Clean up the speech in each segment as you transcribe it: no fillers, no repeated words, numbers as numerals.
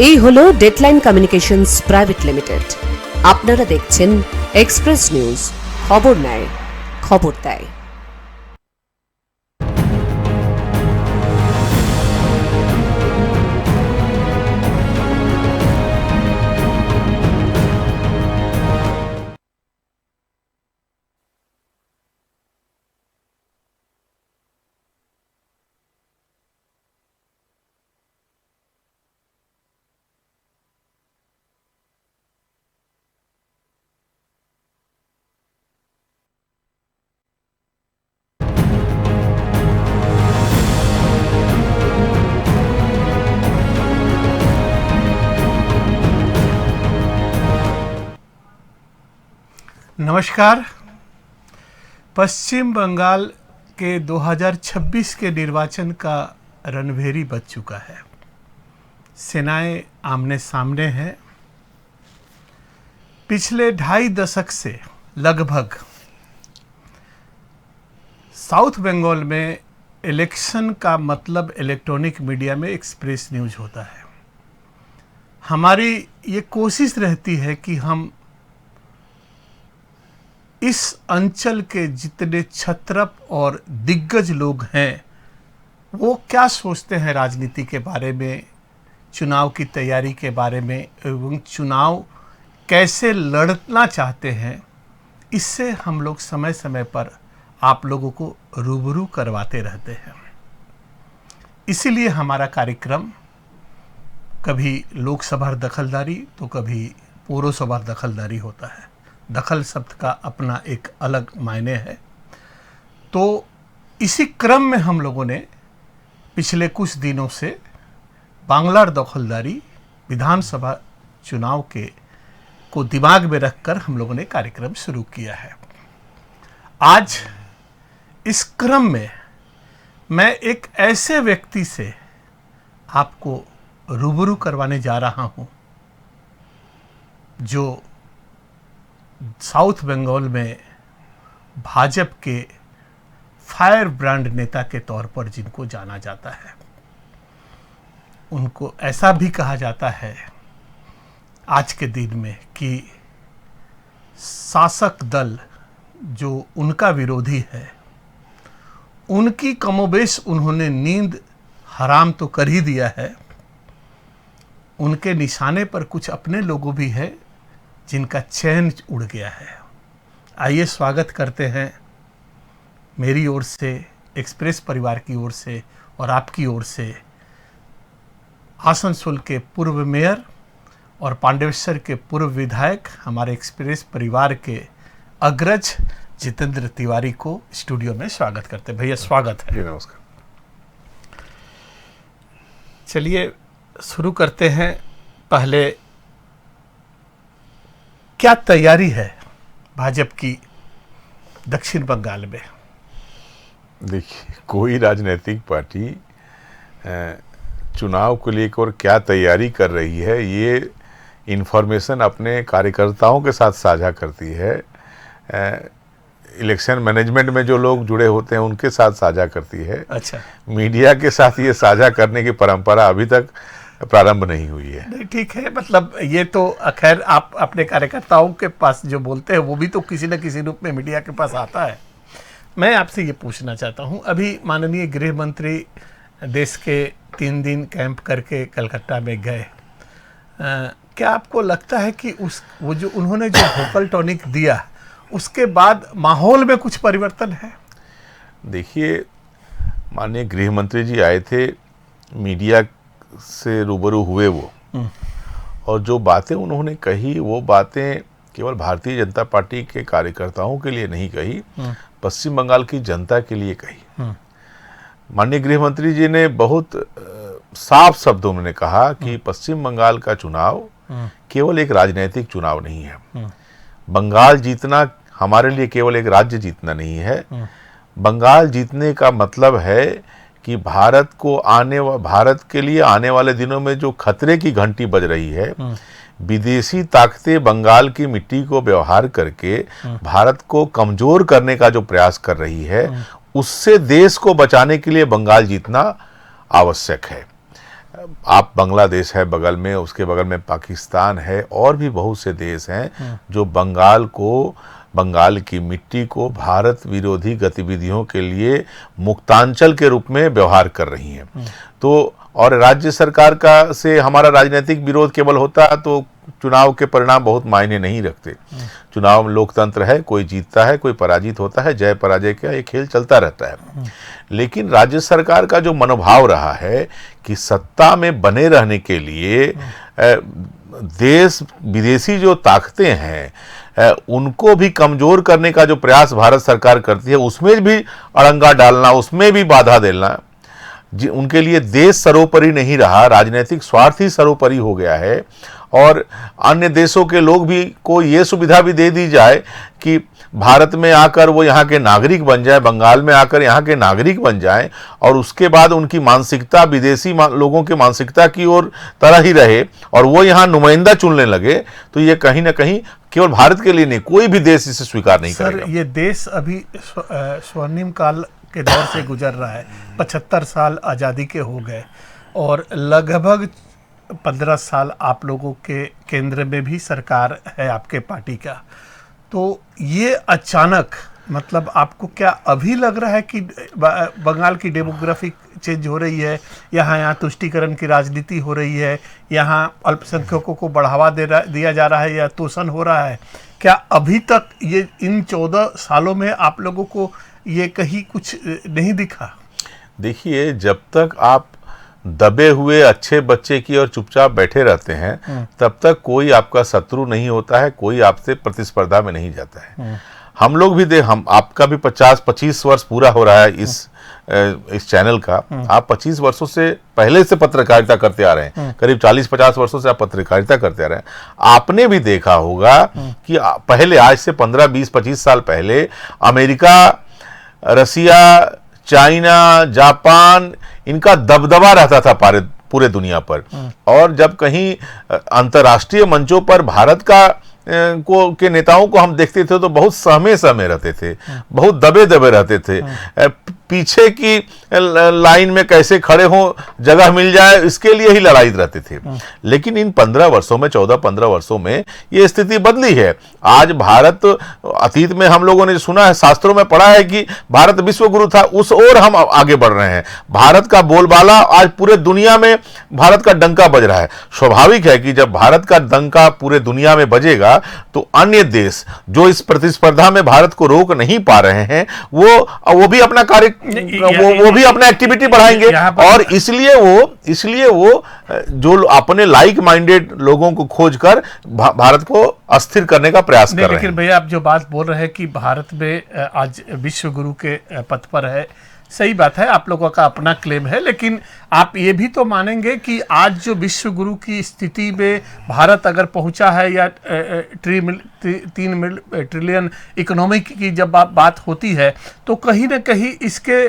এই হলো deadline communications private limited. আপনারা দেখছেন এক্সপ্রেস নিউজ, খবর নেয়, খবর দেয়। नमस्कार। पश्चिम बंगाल के 2026 के निर्वाचन का रणभेरी बज चुका है। सेनाएं आमने सामने हैं। पिछले 2.5 दशक से लगभग साउथ बंगाल में इलेक्शन का मतलब इलेक्ट्रॉनिक मीडिया में एक्सप्रेस न्यूज होता है। हमारी ये कोशिश रहती है कि हम इस अंचल के जितने छत्रप और दिग्गज लोग हैं वो क्या सोचते हैं राजनीति के बारे में, चुनाव की तैयारी के बारे में एवं चुनाव कैसे लड़ना चाहते हैं, इससे हम लोग समय समय पर आप लोगों को रूबरू करवाते रहते हैं। इसीलिए हमारा कार्यक्रम कभी लोकसभा दखलदारी तो कभी पौरसभा दखलदारी होता है। दखल शब्द का अपना एक अलग मायने है। तो इसी क्रम में हम लोगों ने पिछले कुछ दिनों से बांग्लार दखलदारी विधानसभा चुनाव को दिमाग में रखकर हम लोगों ने कार्यक्रम शुरू किया है। आज इस क्रम में मैं एक ऐसे व्यक्ति से आपको रूबरू करवाने जा रहा हूं जो साउथ बंगाल में भाजपा के फायर ब्रांड नेता के तौर पर जिनको जाना जाता है। उनको ऐसा भी कहा जाता है आज के दिन में कि शासक दल जो उनका विरोधी है, उनकी कमोबेश उन्होंने नींद हराम तो कर ही दिया है। उनके निशाने पर कुछ अपने लोगों भी है जिनका चैन उड़ गया है। आइए स्वागत करते हैं मेरी ओर से, एक्सप्रेस परिवार की ओर से और आपकी ओर से आसनसोल के पूर्व मेयर और पांडेश्वर के पूर्व विधायक, हमारे एक्सप्रेस परिवार के अग्रज जितेंद्र तिवारी को स्टूडियो में स्वागत करते हैं। भैया स्वागत है। नमस्कार। चलिए शुरू करते हैं। पहले क्या तैयारी है भाजपा की दक्षिण बंगाल में? देखिए, कोई राजनीतिक पार्टी चुनाव को लेकर क्या तैयारी कर रही है ये इन्फॉर्मेशन अपने कार्यकर्ताओं के साथ साझा करती है। इलेक्शन मैनेजमेंट में जो लोग जुड़े होते हैं उनके साथ साझा करती है। अच्छा, मीडिया के साथ ये साझा करने की परंपरा अभी तक प्रारंभ नहीं हुई है। नहीं, ठीक है। मतलब ये तो खैर आप अपने कार्यकर्ताओं के पास जो बोलते हैं वो भी तो किसी न किसी रूप में मीडिया के पास आता है। मैं आपसे ये पूछना चाहता हूँ, अभी माननीय गृह मंत्री देश के 3 दिन कैंप करके कलकत्ता में गए। क्या आपको लगता है कि वो जो उन्होंने जो वोकल टॉनिक दिया उसके बाद माहौल में कुछ परिवर्तन है? देखिए, माननीय गृह मंत्री जी आए थे, मीडिया से रूबरू हुए वो, और जो बातें उन्होंने कही वो बातें केवल भारतीय जनता पार्टी के कार्यकर्ताओं के लिए नहीं कही, पश्चिम बंगाल की जनता के लिए कही। माननीय गृह मंत्री जी ने बहुत साफ शब्दों में कहा कि पश्चिम बंगाल का चुनाव केवल एक राजनीतिक चुनाव नहीं है। बंगाल जीतना हमारे लिए केवल एक राज्य जीतना नहीं है। बंगाल जीतने का मतलब है कि भारत के लिए आने वाले दिनों में जो खतरे की घंटी बज रही है, विदेशी ताकतें बंगाल की मिट्टी को व्यवहार करके भारत को कमजोर करने का जो प्रयास कर रही है, उससे देश को बचाने के लिए बंगाल जीतना आवश्यक है। आप बांग्लादेश है बगल में, उसके बगल में पाकिस्तान है, और भी बहुत से देश हैं जो बंगाल की मिट्टी को भारत विरोधी गतिविधियों के लिए मुक्तांचल के रूप में व्यवहार कर रही हैं। तो और राज्य सरकार का से हमारा राजनीतिक विरोध केवल होता तो चुनाव के परिणाम बहुत मायने नहीं रखते। चुनाव में लोकतंत्र है, कोई जीतता है, कोई पराजित होता है, जय पराजय का ये खेल चलता रहता है। लेकिन राज्य सरकार का जो मनोभाव रहा है कि सत्ता में बने रहने के लिए देश विदेशी जो ताकतें हैं उनको भी कमजोर करने का जो प्रयास भारत सरकार करती है, उसमें भी अड़ंगा डालना, उसमें भी बाधा देना, उनके लिए देश सर्वोपरि नहीं रहा, राजनीतिक स्वार्थ ही सर्वोपरि हो गया है। और अन्य देशों के लोग भी को ये सुविधा भी दे दी जाए कि भारत में आकर वो यहाँ के नागरिक बन जाए, बंगाल में आकर यहाँ के नागरिक बन जाएं, और उसके बाद उनकी मानसिकता विदेशी लोगों की मानसिकता की ओर तरह ही रहे और वो यहाँ नुमाइंदा चुनने लगे, तो ये कहीं ना कहीं केवल भारत के लिए नहीं, कोई भी देश इसे स्वीकार नहीं करेगा। सर, ये देश अभी स्वर्णिम काल के दौर से गुजर रहा है। 75 साल आज़ादी के हो गए और लगभग 15 साल आप लोगों के केंद्र में भी सरकार है आपके पार्टी का। तो ये अचानक मतलब आपको क्या अभी लग रहा है कि बंगाल की डेमोग्राफिक चेंज हो रही है, यहाँ तुष्टीकरण की राजनीति हो रही है, यहाँ अल्पसंख्यकों को बढ़ावा दिया जा रहा है या तोषण हो रहा है? क्या अभी तक ये इन 14 सालों में आप लोगों को ये कहीं कुछ नहीं दिखा? देखिए, जब तक आप दबे हुए अच्छे बच्चे की और चुपचाप बैठे रहते हैं तब तक कोई आपका शत्रु नहीं होता है, कोई आपसे प्रतिस्पर्धा में नहीं जाता है। हम लोग भी आपका भी 50-25 वर्ष पूरा हो रहा है इस चैनल का। आप 25 वर्षों से पहले से पत्रकारिता करते आ रहे हैं, करीब 40-50 वर्षों से आप पत्रकारिता करते आ रहे हैं। आपने भी देखा होगा कि पहले, आज से 15-20-25 साल पहले अमेरिका, रसिया, चाइना, जापान, इनका दबदबा रहता था पूरे दुनिया पर। और जब कहीं अंतर्राष्ट्रीय मंचों पर भारत के नेताओं को हम देखते थे तो बहुत सहमे रहते थे, बहुत दबे रहते थे, पीछे की लाइन में कैसे खड़े हो, जगह मिल जाए, इसके लिए ही लड़ाई रहते थे। लेकिन इन 15 वर्षों में, 14-15 वर्षों में ये स्थिति बदली है। आज भारत, अतीत में हम लोगों ने सुना है, शास्त्रों में पढ़ा है कि भारत विश्व गुरु था, उस ओर हम आगे बढ़ रहे हैं। भारत का बोलबाला आज पूरे दुनिया में, भारत का डंका बज रहा है। स्वाभाविक है कि जब भारत का डंका पूरे दुनिया में बजेगा तो अन्य देश जो इस प्रतिस्पर्धा में भारत को रोक नहीं पा रहे हैं, वो भी अपना कार्य, वो भी अपना एक्टिविटी बढ़ाएंगे। और इसलिए वो जो अपने लाइक माइंडेड लोगों को खोजकर भारत को अस्थिर करने का प्रयास कर रहे हैं। लेकिन भैया, आप जो बात बोल रहे हैं कि भारत में आज विश्व गुरु के पद पर है, सही बात है, आप लोगों का अपना क्लेम है। लेकिन आप ये भी तो मानेंगे कि आज जो विश्व गुरु की स्थिति में भारत अगर पहुंचा है, या 3 ट्रिलियन इकोनॉमी की जब बात होती है, तो कहीं ना कहीं इसके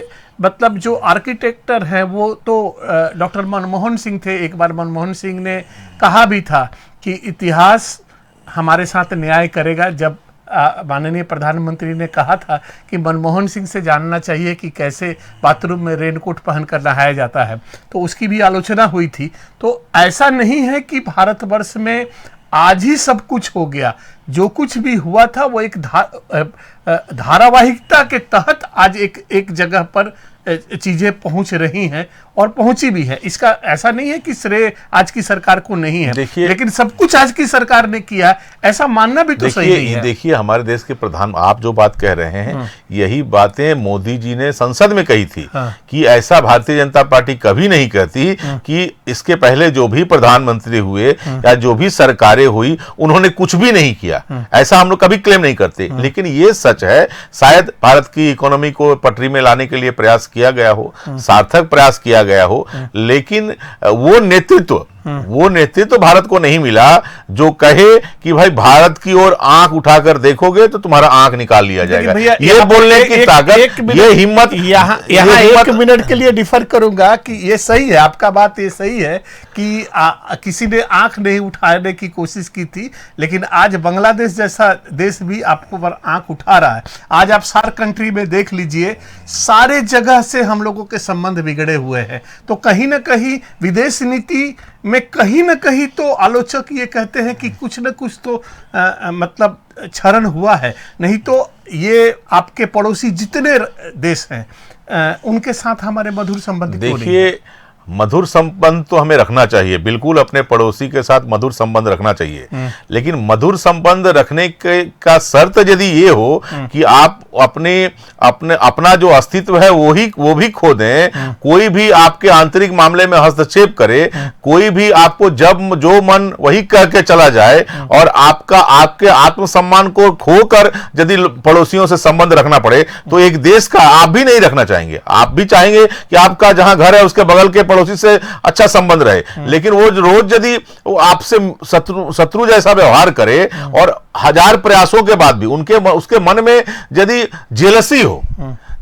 मतलब जो आर्किटेक्टर हैं वो तो डॉक्टर मनमोहन सिंह थे। एक बार मनमोहन सिंह ने कहा भी था कि इतिहास हमारे साथ न्याय करेगा, जब माननीय प्रधानमंत्री ने कहा था कि मनमोहन सिंह से जानना चाहिए कि कैसे बाथरूम में रेनकोट पहनकर नहाया जाता है, तो उसकी भी आलोचना हुई थी। तो ऐसा नहीं है कि भारतवर्ष में आज ही सब कुछ हो गया। जो कुछ भी हुआ था वो एक धारावाहिकता के तहत आज एक जगह पर चीजें पहुंच रही हैं और पहुंची भी है। इसका ऐसा नहीं है कि श्रेय आज की सरकार को नहीं है, लेकिन सब कुछ आज की सरकार ने किया, ऐसा मानना भी तो सही नहीं है। देखिए, हमारे देश के प्रधान, आप जो बात कह रहे हैं, यही बातें मोदी जी ने संसद में कही थी कि ऐसा भारतीय जनता पार्टी कभी नहीं कहती कि इसके पहले जो भी प्रधानमंत्री हुए या जो भी सरकारें हुई उन्होंने कुछ भी नहीं किया। ऐसा हम लोग कभी क्लेम नहीं करते। लेकिन ये सच है, शायद भारत की इकोनॉमी को पटरी में लाने के लिए प्रयास किया गया हो, सार्थक प्रयास किया गया हो, लेकिन वो नेतृत्व वो नेतृत्व भारत को नहीं मिला जो कहे कि भाई भारत की ओर आंख उठाकर देखोगे तो तुम्हारा आंख निकाल लिया जाएगा। ये बोलने की ताकत, ये हिम्मत, यहाँ 1 मिनट के लिए डिफर करूंगा कि ये सही है, आपका बात ये सही है कि किसी ने आंख नहीं उठाने की कोशिश की थी, लेकिन आज बांग्लादेश जैसा देश भी आपको पर आंख उठा रहा है। आज आप सार्क कंट्री में देख लीजिए, सारे जगह से हम लोगों के संबंध बिगड़े हुए हैं। तो कहीं ना कहीं विदेश नीति में कहीं ना कहीं तो आलोचक ये कहते हैं कि कुछ न कुछ तो मतलब क्षरण हुआ है, नहीं तो ये आपके पड़ोसी जितने देश हैं उनके साथ हमारे मधुर संबंध क्यों नहीं? देखिए, मधुर संबंध तो हमें रखना चाहिए, बिल्कुल अपने पड़ोसी के साथ मधुर संबंध रखना चाहिए, लेकिन मधुर संबंध रखने का शर्त यदि ये हो कि आप अपना जो अस्तित्व है वो भी खो दें, कोई भी आपके आंतरिक मामले में हस्तक्षेप करे, कोई भी आपको जब जो मन वही कह के चला जाए और आपके आत्मसम्मान को खोकर यदि पड़ोसियों से संबंध रखना पड़े तो एक देश का आप भी नहीं रखना चाहेंगे। आप भी चाहेंगे कि आपका जहां घर है उसके बगल के पड़ोसी से अच्छा संबंध रहे, लेकिन वो रोज यदि आपसे शत्रु जैसा व्यवहार करे और 1000 प्रयासों के बाद भी उसके मन में यदि जेलसी हो,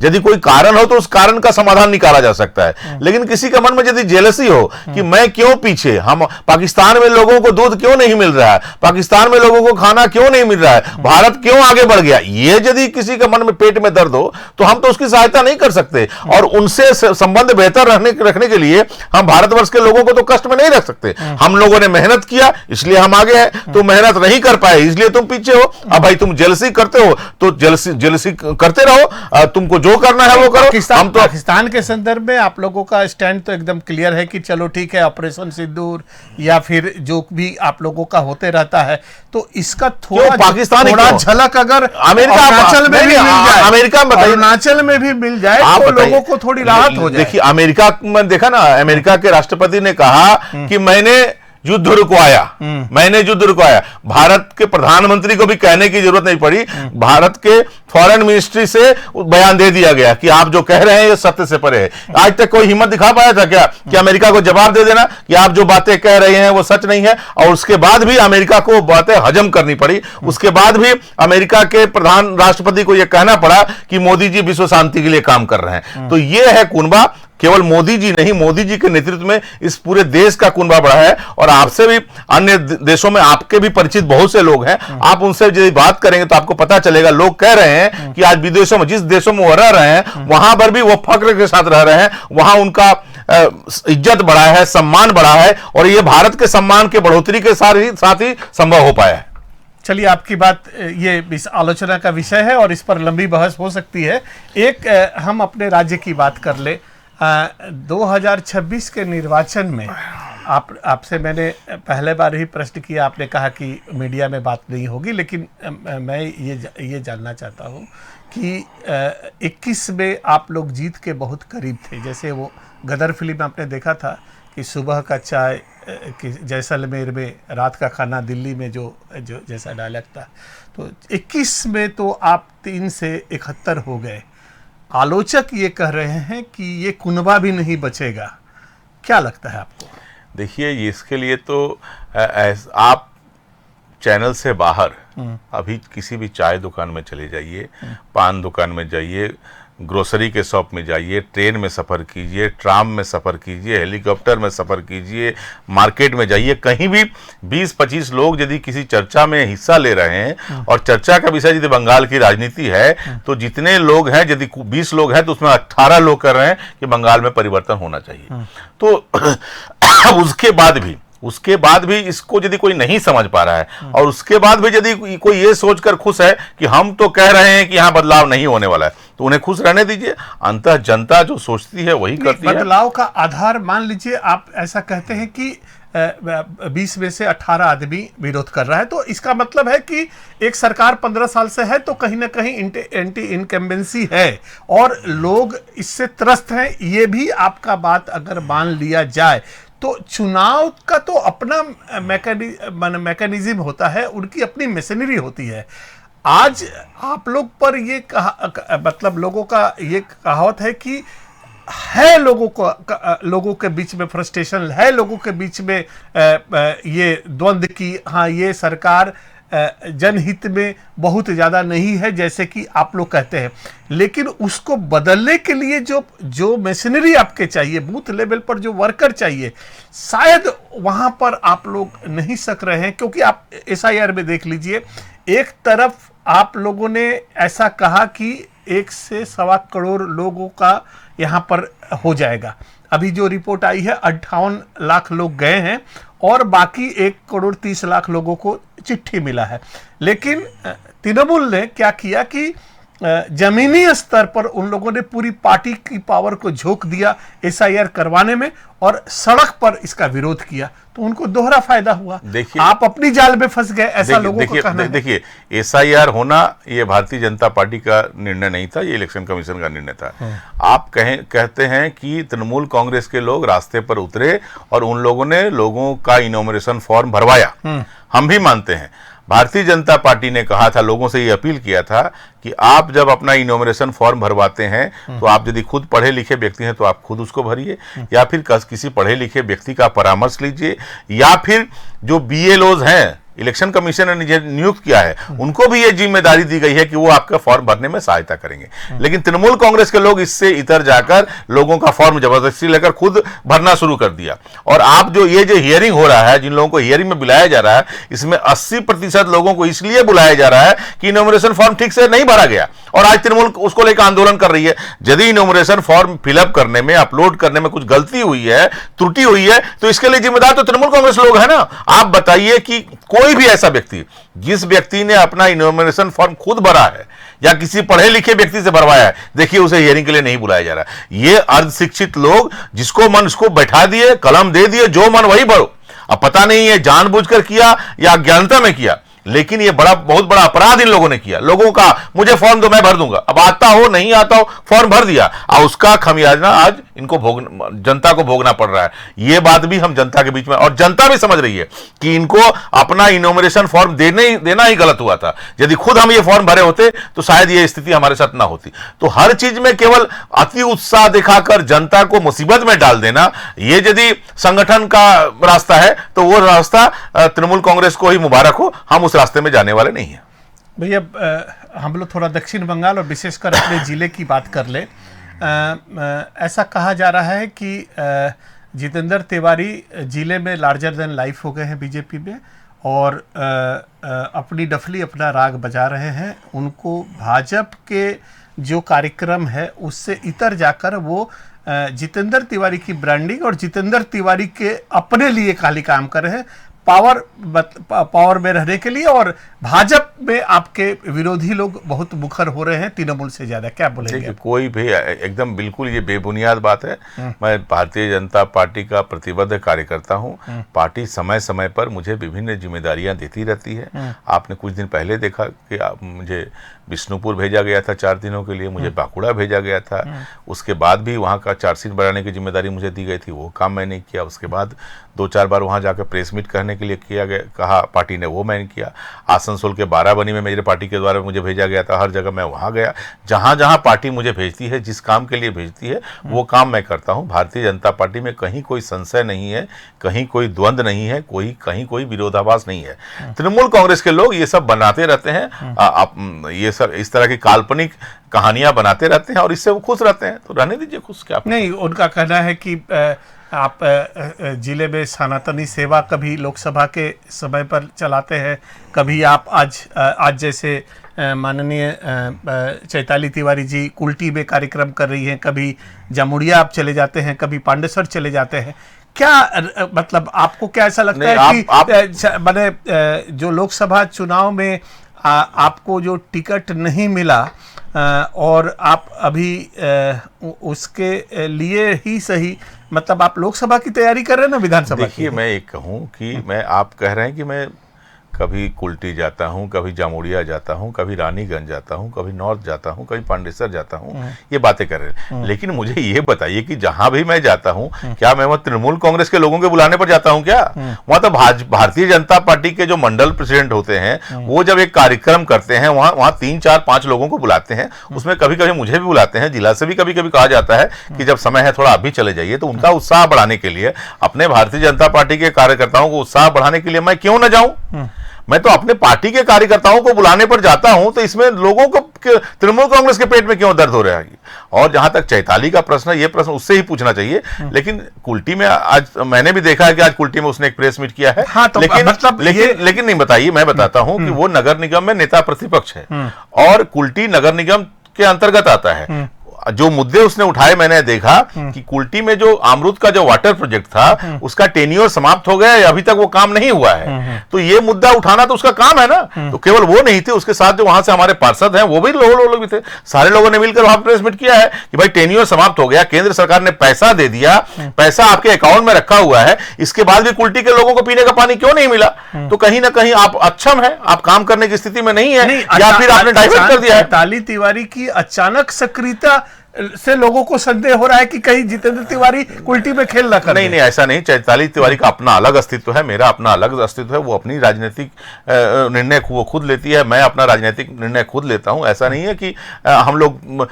यदि कोई कारण हो तो उस कारण का समाधान निकाला जा सकता है, लेकिन किसी के मन में यदि जेलसी हो कि मैं क्यों पीछे, हम पाकिस्तान में लोगों को दूध क्यों नहीं मिल रहा है, पाकिस्तान में लोगों को खाना क्यों नहीं मिल रहा है, भारत क्यों आगे बढ़ गया, ये यदि किसी के मन में पेट में दर्द हो तो हम तो उसकी सहायता नहीं कर सकते। और उनसे संबंध बेहतर रखने के लिए हम भारतवर्ष के लोगों को तो कष्ट में नहीं रख सकते। हम लोगों ने मेहनत किया इसलिए हम आगे हैं, तुम मेहनत नहीं कर पाए इसलिए तुम पीछे हो। अब भाई तुम जेलसी करते हो तो जेलसी करते रहो, तुमको जो करना है वो करो। हम तो पाकिस्तान के संदर्भ में आप लोगों का स्टैंड तो एकदम क्लियर है कि चलो ठीक है, ऑपरेशन सिंदूर या फिर जो भी आप लोगों का होते रहता है, तो इसका थोड़ा झलक अगर अरुणाचल में भी मिल जाए, अमेरिका में अरुणाचल में भी मिल जाए तो लोगों को थोड़ी राहत हो जाए। देखिए, अमेरिका में देखा ना, अमेरिका के राष्ट्रपति ने कहा कि मैंने युद्ध रुकवाया, मैंने युद्ध रुकवाया। भारत के प्रधानमंत्री को भी कहने की जरूरत नहीं पड़ी, भारत के फॉरेन मिनिस्ट्री से बयान दे दिया गया कि आप जो कह रहे हैं ये सत्य से परे है। आज तक कोई हिम्मत दिखा पाया था क्या कि अमेरिका को जवाब दे देना कि आप जो बातें कह रहे हैं वो सच नहीं है? और उसके बाद भी अमेरिका को बातें हजम करनी पड़ी, उसके बाद भी अमेरिका के प्रधान राष्ट्रपति को यह कहना पड़ा कि मोदी जी विश्व शांति के लिए काम कर रहे हैं। तो यह है कुनबा, केवल मोदी जी नहीं, मोदी जी के नेतृत्व में इस पूरे देश का कुनबा बढ़ा है। और आपसे भी अन्य देशों में आपके भी परिचित बहुत से लोग हैं, आप उनसे यदि बात करेंगे तो आपको पता चलेगा। लोग कह रहे हैं कि आज विदेशों में, जिस देशों में वो रह रहे हैं वहां पर भी वो फक्र के साथ रह रहे हैं, वहां उनका इज्जत बढ़ा है, सम्मान बढ़ा है, और ये भारत के सम्मान के बढ़ोतरी के साथ ही संभव हो पाया है। चलिए, आपकी बात ये इस आलोचना का विषय है और इस पर लंबी बहस हो सकती है। एक हम अपने राज्य की बात कर ले। 2026 के निर्वाचन में आपसे मैंने पहले बार ही प्रश्न किया, आपने कहा कि मीडिया में बात नहीं होगी, लेकिन मैं ये जानना चाहता हूँ कि 21 में आप लोग जीत के बहुत करीब थे। जैसे वो गदर फिल्म आपने देखा था कि सुबह का चाय कि जैसलमेर में, रात का खाना दिल्ली में, जो जैसा डायलॉग था, तो 21 में तो आप 3 से 71 हो गए। आलोचक ये कह रहे हैं कि ये कुनबा भी नहीं बचेगा, क्या लगता है आपको? देखिए, इसके लिए तो आप चैनल से बाहर अभी किसी भी चाय दुकान में चले जाइए, पान दुकान में जाइए, ग्रोसरी के शॉप में जाइए, ट्रेन में सफ़र कीजिए, ट्राम में सफ़र कीजिए, हेलीकॉप्टर में सफ़र कीजिए, मार्केट में जाइए, कहीं भी 20-25 लोग यदि किसी चर्चा में हिस्सा ले रहे हैं और चर्चा का विषय यदि बंगाल की राजनीति है, तो जितने लोग हैं, यदि 20 लोग हैं तो उसमें 18 लोग कह रहे हैं कि बंगाल में परिवर्तन होना चाहिए। तो उसके बाद भी इसको यदि कोई नहीं समझ पा रहा है और उसके बाद भी यदि कोई ये सोचकर खुश है कि हम तो कह रहे हैं कि यहाँ बदलाव नहीं होने वाला है, तो उन्हें खुश रहने दीजिए। अंततः जनता जो सोचती है वही करती है। बदलाव का आधार मान लीजिए, आप ऐसा कहते हैं कि 20 में से 18 आदमी विरोध कर रहा है, तो इसका मतलब है कि एक सरकार 15 साल से है, तो कहीं ना कहीं एंटी इनकम्बेंसी है और लोग इससे त्रस्त हैं। ये भी आपका बात अगर मान लिया जाए तो चुनाव का तो अपना मैकेनिज्म होता है, उनकी अपनी मशीनरी होती है। आज आप लोग पर ये मतलब लोगों का ये कहावत है कि है लोगों के बीच में फ्रस्ट्रेशन है, लोगों के बीच में ये द्वंद्व की हाँ ये सरकार जनहित में बहुत ज़्यादा नहीं है जैसे कि आप लोग कहते हैं, लेकिन उसको बदलने के लिए जो मशीनरी आपके चाहिए, बूथ लेवल पर जो वर्कर चाहिए, शायद वहाँ पर आप लोग नहीं सक रहे हैं। क्योंकि आप SIR में देख लीजिए, एक तरफ आप लोगों ने ऐसा कहा कि 1 से 1.25 करोड़ लोगों का यहाँ पर हो जाएगा। अभी जो रिपोर्ट आई है 58 लाख लोग गए हैं और बाकी 1 करोड़ 30 लाख लोगों को चिट्ठी मिला है। लेकिन तृणमूल ने क्या किया कि जमीनी स्तर पर उन लोगों ने पूरी पार्टी की पावर को झोंक दिया SIR करवाने में और सड़क पर इसका विरोध किया, तो उनको दोहरा फायदा हुआ। देखिए, आप अपनी जाल में फंस गए, ऐसा लोगों का कहना है। देखिए, SIR होना ये भारतीय जनता पार्टी का निर्णय नहीं था, ये इलेक्शन कमीशन का निर्णय था। आप कहते हैं कि तृणमूल कांग्रेस के लोग रास्ते पर उतरे और उन लोगों ने लोगों का इनॉमिनेशन फॉर्म भरवाया, हम भी मानते हैं। भारतीय जनता पार्टी ने कहा था, लोगों से ये अपील किया था कि आप जब अपना इनॉमिनेशन फॉर्म भरवाते हैं तो आप यदि खुद पढ़े लिखे व्यक्ति हैं तो आप खुद उसको भरिए, या फिर किसी पढ़े लिखे व्यक्ति का परामर्श लीजिए, या फिर जो BLOs हैं, इलेक्शन कमीशन ने नियुक्त किया है, उनको भी ये जिम्मेदारी दी गई है कि वो आपका फॉर्म भरने में सहायता करेंगे। लेकिन तृणमूल कांग्रेस के लोग इससे इतर जाकर लोगों का फॉर्म जबरदस्ती लेकर खुद भरना शुरू कर दिया। और आप जो हियरिंग हो रहा है, जिन लोगों को हियरिंग में बुलाया जा रहा है, इसमें 80% लोगों को इसलिए बुलाया जा रहा है कि इनॉमिनेशन फॉर्म ठीक से नहीं भरा गया, और आज तृणमूल उसको लेकर आंदोलन कर रही है। यदि इनॉमिनेशन फॉर्म फिलअप करने में, अपलोड करने में कुछ गलती हुई है, त्रुटि हुई है, तो इसके लिए जिम्मेदार तो तृणमूल कांग्रेस लोग हैं ना। आप बताइए कि कोई भी ऐसा व्यक्ति, जिस व्यक्ति ने अपना इनॉमिनेशन फॉर्म खुद भरा है या किसी पढ़े लिखे व्यक्ति से भरवाया है, देखिए उसे हियरिंग के लिए नहीं बुलाया जा रहा। ये अर्धशिक्षित लोग जिसको मन उसको बैठा दिए, कलम दे दिए, जो मन वही भरो। अब पता नहीं है जानबूझकर किया या अज्ञानता में किया, लेकिन ये बहुत बड़ा अपराध इन लोगों ने किया। लोगों का मुझे फॉर्म दो, मैं भर दूंगा। अब आता हो नहीं आता हो, फॉर्म भर दिया, और उसका खमियाजा आज इनको जनता को भोगना पड़ रहा है। ये बात भी हम जनता के बीच में, और जनता भी समझ रही है कि इनको अपना इनॉमिनेशन फॉर्म देना ही गलत हुआ था। यदि खुद हम ये फॉर्म भरे होते तो शायद ये स्थिति हमारे साथ ना होती। तो हर चीज में केवल अति उत्साह दिखाकर जनता को मुसीबत में डाल देना, ये यदि संगठन का रास्ता है तो वो रास्ता तृणमूल कांग्रेस को ही मुबारक हो, हम उस रास्ते में जाने वाले नहीं है। भैया, हम लोग थोड़ा दक्षिण बंगाल और विशेषकर अपने जिले की बात कर ले। ऐसा कहा जा रहा है कि जितेंद्र तिवारी जिले में लार्जर देन लाइफ हो गए हैं बीजेपी में, और अपनी डफली अपना राग बजा रहे हैं। उनको भाजपा के जो कार्यक्रम है उससे इतर जाकर वो जितेंद्र तिवारी की ब्रांडिंग और जितेंद्र तिवारी के अपने लिए खाली काम कर रहे हैं, पावर में रहने के लिए। और भाजपा में आपके विरोधी लोग बहुत मुखर हो रहे हैं तृणमूल से ज्यादा, क्या बोलेंगे? कोई भी एकदम बिल्कुल ये बेबुनियाद बात है। मैं भारतीय जनता पार्टी का प्रतिबद्ध कार्यकर्ता हूँ। पार्टी समय समय पर मुझे विभिन्न जिम्मेदारियां देती रहती है। आपने कुछ दिन पहले देखा कि मुझे बिष्णुपुर भेजा गया था 4 दिनों के लिए, मुझे बांकुड़ा भेजा गया था। उसके बाद भी वहाँ का चार्जशीट बनाने की जिम्मेदारी मुझे दी गई थी, वो काम मैंने किया। उसके बाद 2-4 बार वहाँ जाकर प्रेस मीट करने के लिए कहा पार्टी ने, वो मैंने किया। आसनसोल के बाराबनी में मेरे पार्टी के द्वारा मुझे भेजा गया था, हर जगह मैं वहाँ गया। जहाँ जहाँ पार्टी मुझे भेजती है, जिस काम के लिए भेजती है, वो काम मैं करता हूँ। भारतीय जनता पार्टी में कहीं कोई संशय नहीं है, कहीं कोई द्वंद्व नहीं है, कहीं कोई विरोधाभास नहीं है। तृणमूल कांग्रेस के लोग ये सब बनाते रहते हैं, ये सब इस तरह की काल्पनिक कहानियां बनाते रहते हैं और इससे वो खुश रहते हैं, तो रहने दीजिए खुश। क्या नहीं, उनका कहना है कि आप जिले में सनातनी सेवा कभी लोकसभा के समय पर चलाते हैं, कभी आप आज जैसे माननीय चैताली तिवारी जी कुल्टी में कार्यक्रम कर रही हैं, कभी जामुड़िया आप चले जाते हैं, कभी पांडेसर चले जाते हैं। क्या मतलब आपको क्या ऐसा लगता है कि मैंने जो लोकसभा चुनाव में आपको जो टिकट नहीं मिला और आप अभी उसके लिए ही सही, मतलब आप लोकसभा की तैयारी कर रहे हैं ना, विधानसभा? देखिए, मैं एक कहूँ कि आप कह रहे हैं कि मैं कभी कुल्टी जाता हूँ, कभी जामुड़िया जाता हूँ, कभी रानीगंज जाता हूँ, कभी नॉर्थ जाता हूँ, कभी पांडेसर जाता हूँ, ये बातें कर रहे हैं। लेकिन मुझे ये बताइए कि जहां भी मैं जाता हूँ, क्या मैं वहाँ तृणमूल कांग्रेस के लोगों के बुलाने पर जाता हूँ क्या? वहां तो भारतीय जनता पार्टी के जो मंडल प्रेसिडेंट होते हैं वो जब एक कार्यक्रम करते हैं वहां 3, 4, 5 लोगों को बुलाते हैं, उसमें कभी कभी मुझे भी बुलाते हैं, जिला से भी कभी कभी कहा जाता है कि जब समय है थोड़ा आप भी चले जाइए। तो उनका उत्साह बढ़ाने के लिए, अपने भारतीय जनता पार्टी के कार्यकर्ताओं को उत्साह बढ़ाने के लिए मैं क्यों न जाऊं? मैं तो अपने पार्टी के कार्यकर्ताओं को बुलाने पर जाता हूं, तो इसमें लोगों को तृणमूल कांग्रेस के पेट में क्यों दर्द हो रहा है? और जहां तक चैताली का प्रश्न है, ये प्रश्न उससे ही पूछना चाहिए। लेकिन कुल्टी में आज मैंने भी देखा है कि आज कुल्टी में उसने एक प्रेस मीट किया है। हाँ, तो लेकिन नहीं बताइए, मैं बताता हूं कि वो नगर निगम में नेता प्रतिपक्ष है और कुल्टी नगर निगम के अंतर्गत आता है। जो मुद्दे उसने उठाए, मैंने देखा कि कुल्टी में जो अमृत का जो वाटर प्रोजेक्ट था उसका टेन्योर समाप्त हो गया है, अभी तक वो काम नहीं हुआ है। तो ये मुद्दा उठाना तो उसका काम है ना। तो केवल वो नहीं थे, उसके साथ जो वहां से हमारे पार्षद हैं वो भी लोग भी थे। सारे लोगों ने मिलकर वहां प्रेस मीट किया है कि भाई टेन्योर समाप्त हो गया, केंद्र सरकार ने पैसा दे दिया, पैसा आपके अकाउंट में रखा हुआ है, इसके बाद भी कुल्टी के लोगों को पीने का पानी क्यों नहीं मिला? तो कहीं ना कहीं आप अक्षम है, आप काम करने की स्थिति में नहीं है, या फिर आपने डाइवर्ट कर दिया है। चैताली तिवारी की अचानक सक्रियता से लोगों को संदेह हो रहा है कि कहीं जितेंद्र तिवारी कुल्टी में खेल ना कर। नहीं, ऐसा नहीं। चैताली तिवारी का अपना अलग अस्तित्व है, मेरा अपना अलग अस्तित्व है। वो अपनी राजनीतिक निर्णय वो खुद लेती है, मैं अपना राजनीतिक निर्णय खुद लेता हूं। ऐसा नहीं है कि हम लोग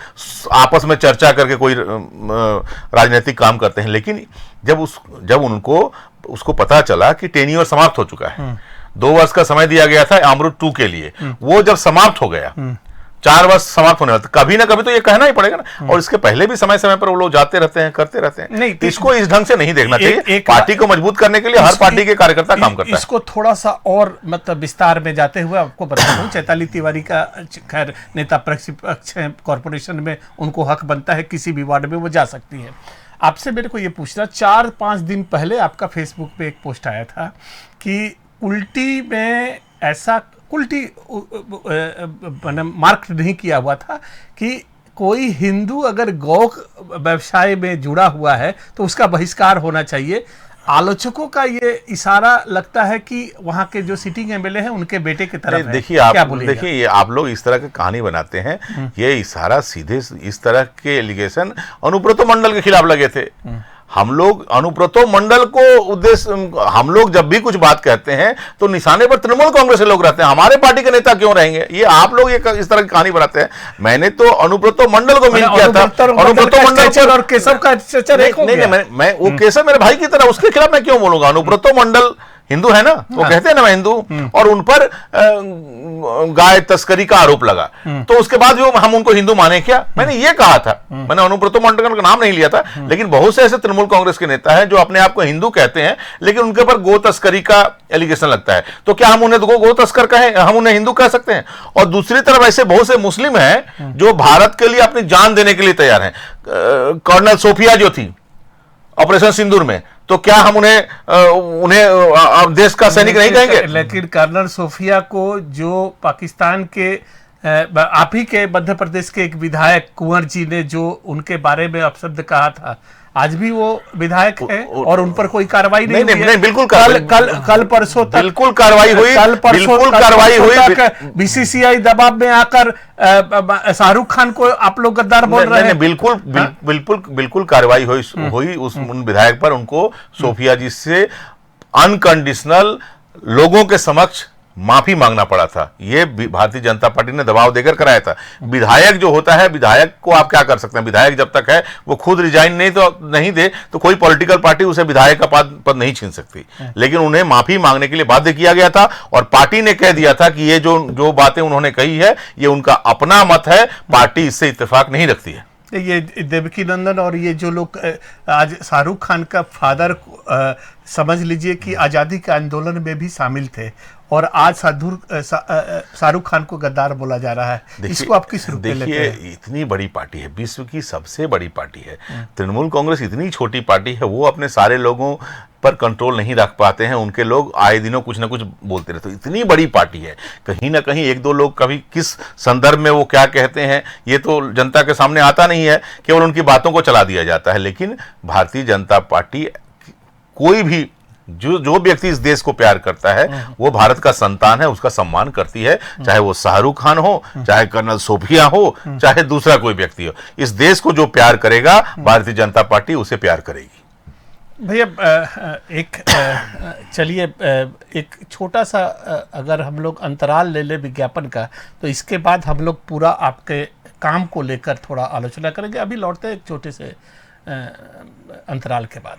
आपस में चर्चा करके कोई राजनीतिक काम करते हैं। लेकिन जब उनको उसको पता चला कि टेन्योर समाप्त हो चुका है, 2 वर्ष का समय दिया गया था अमृत 2 के लिए, वो जब समाप्त हो गया, 4 वर्ष समाप्त होने वाला, कभी ना कभी तो ये कहना ही पड़ेगा ना। और इसके पहले भी समय समय पर वो लोग जाते रहते हैं, करते रहते हैं। नहीं, तो इसको इस ढंग से नहीं देखना चाहिए। पार्टी को मजबूत करने के लिए हर पार्टी के कार्यकर्ता काम करता है। इसको थोड़ा सा और मतलब विस्तार में जाते हुए आपको बता दूं, चैताली तिवारी का खैर नेता प्रतिपक्ष कॉर्पोरेशन में, उनको हक बनता है किसी भी वार्ड में वो जा सकती है। आपसे मेरे को ये पूछना, 4-5 दिन पहले आपका फेसबुक पे एक पोस्ट आया था कि कुल्टी में ऐसा कुल्टी मार्क नहीं किया हुआ था कि कोई हिंदू अगर गौ व्यवसाय में जुड़ा हुआ है तो उसका बहिष्कार होना चाहिए। आलोचकों का ये इशारा लगता है कि वहां के जो सिटिंग एमएलए हैं उनके बेटे की तरफ है। देखिए ये आप लोग इस तरह की कहानी बनाते हैं। ये इशारा सीधे इस तरह के एलिगेशन अनुब्रतो मंडल के खिलाफ लगे थे। हम लोग अनुब्रतो मंडल को उद्देश्य, हम लोग जब भी कुछ बात कहते हैं तो निशाने पर तृणमूल कांग्रेस के लोग रहते हैं, हमारे पार्टी के नेता क्यों रहेंगे? ये आप लोग ये इस तरह की कहानी बनाते हैं। मैंने तो अनुब्रतो मंडल को मिल किया था, अनुब्रतो मंडल और केशव का नहीं, मैं वो केशव मेरे भाई की तरह, उसके खिलाफ मैं क्यों बोलूंगा? अनुब्रतो मंडल हिंदू है ना, वो कहते हैं ना मैं हिंदू, और उन पर गाय तस्करी का आरोप लगा, तो उसके बाद भी हम उनको हिंदू माने क्या? मैंने ये कहा था, मैंने अनुब्रतो मंडल का नाम नहीं लिया था। लेकिन बहुत से ऐसे तृणमूल कांग्रेस के नेता हैं जो अपने आप को हिंदू कहते हैं, लेकिन उनके ऊपर गो तस्करी का एलिगेशन लगता है। तो क्या हम उन्हें गो तस्कर कहें? हम उन्हें हिंदू कह सकते हैं? और दूसरी तरफ ऐसे बहुत से मुस्लिम हैं जो भारत के लिए अपनी जान देने के लिए तैयार हैं। कर्नल सोफिया जो थी ऑपरेशन सिंदूर में, तो क्या हम उन्हें देश का सैनिक नहीं कहेंगे? लेकिन कर्नल सोफिया को जो पाकिस्तान के आप ही के मध्य प्रदेश के एक विधायक कुंवर जी ने जो उनके बारे में अपशब्द कहा था, आज भी वो विधायक है और उन पर कोई कार्रवाई नहीं हुई है। नहीं, बिल्कुल कल परसों तक बिल्कुल कार्रवाई हुई, बिल्कुल कार्रवाई हुई। बीसीसीआई दबाव में आकर शाहरुख खान को आप लोग गद्दार बोल रहे हैं। बिल्कुल कार्रवाई हुई उस विधायक पर। उनको सोफिया जी से अनकंडीशनल लोगों के समक्ष माफी मांगना पड़ा था। ये भारतीय जनता पार्टी ने दबाव देकर कराया था। विधायक जो होता है, विधायक को आप क्या कर सकते हैं? विधायक जब तक है वो खुद रिजाइन नहीं दे तो कोई पॉलिटिकल पार्टी उसे विधायक का पद नहीं छीन सकती। लेकिन उन्हें माफी मांगने के लिए बाध्य किया गया था और पार्टी ने कह दिया था कि ये जो बातें उन्होंने कही है ये उनका अपना मत है, पार्टी इससे इत्तेफाक नहीं रखती है। ये देवकी नंदन और ये जो लोग आज शाहरुख खान का फादर समझ लीजिए कि आज़ादी के आंदोलन में भी शामिल थे और आज शाहरुख खान को गद्दार बोला जा रहा है। इसको आप किस रूप में लेते हैं? देखिए, इतनी बड़ी पार्टी है, विश्व की सबसे बड़ी पार्टी है। तृणमूल कांग्रेस इतनी छोटी पार्टी है, वो अपने सारे लोगों पर कंट्रोल नहीं रख पाते हैं। उनके लोग आए दिनों कुछ ना कुछ बोलते रहते हैं। इतनी बड़ी पार्टी है, कहीं ना कहीं 1-2 लोग कभी किस संदर्भ में वो क्या कहते हैं ये तो जनता के सामने आता नहीं है, केवल उनकी बातों को चला दिया जाता है। लेकिन भारतीय जनता पार्टी कोई भी जो व्यक्ति इस देश को प्यार करता है वो भारत का संतान है, उसका सम्मान करती है, चाहे वो शाहरुख खान हो, चाहे कर्नल सोफिया हो, चाहे दूसरा कोई व्यक्ति हो। इस देश को जो प्यार करेगा भारतीय जनता पार्टी उसे प्यार करेगी। भैया एक चलिए एक छोटा सा अगर हम लोग अंतराल ले ले विज्ञापन का, तो इसके बाद हम लोग पूरा आपके काम को लेकर थोड़ा आलोचना करेंगे। अभी लौटते हैं एक छोटे से अंतराल के बाद।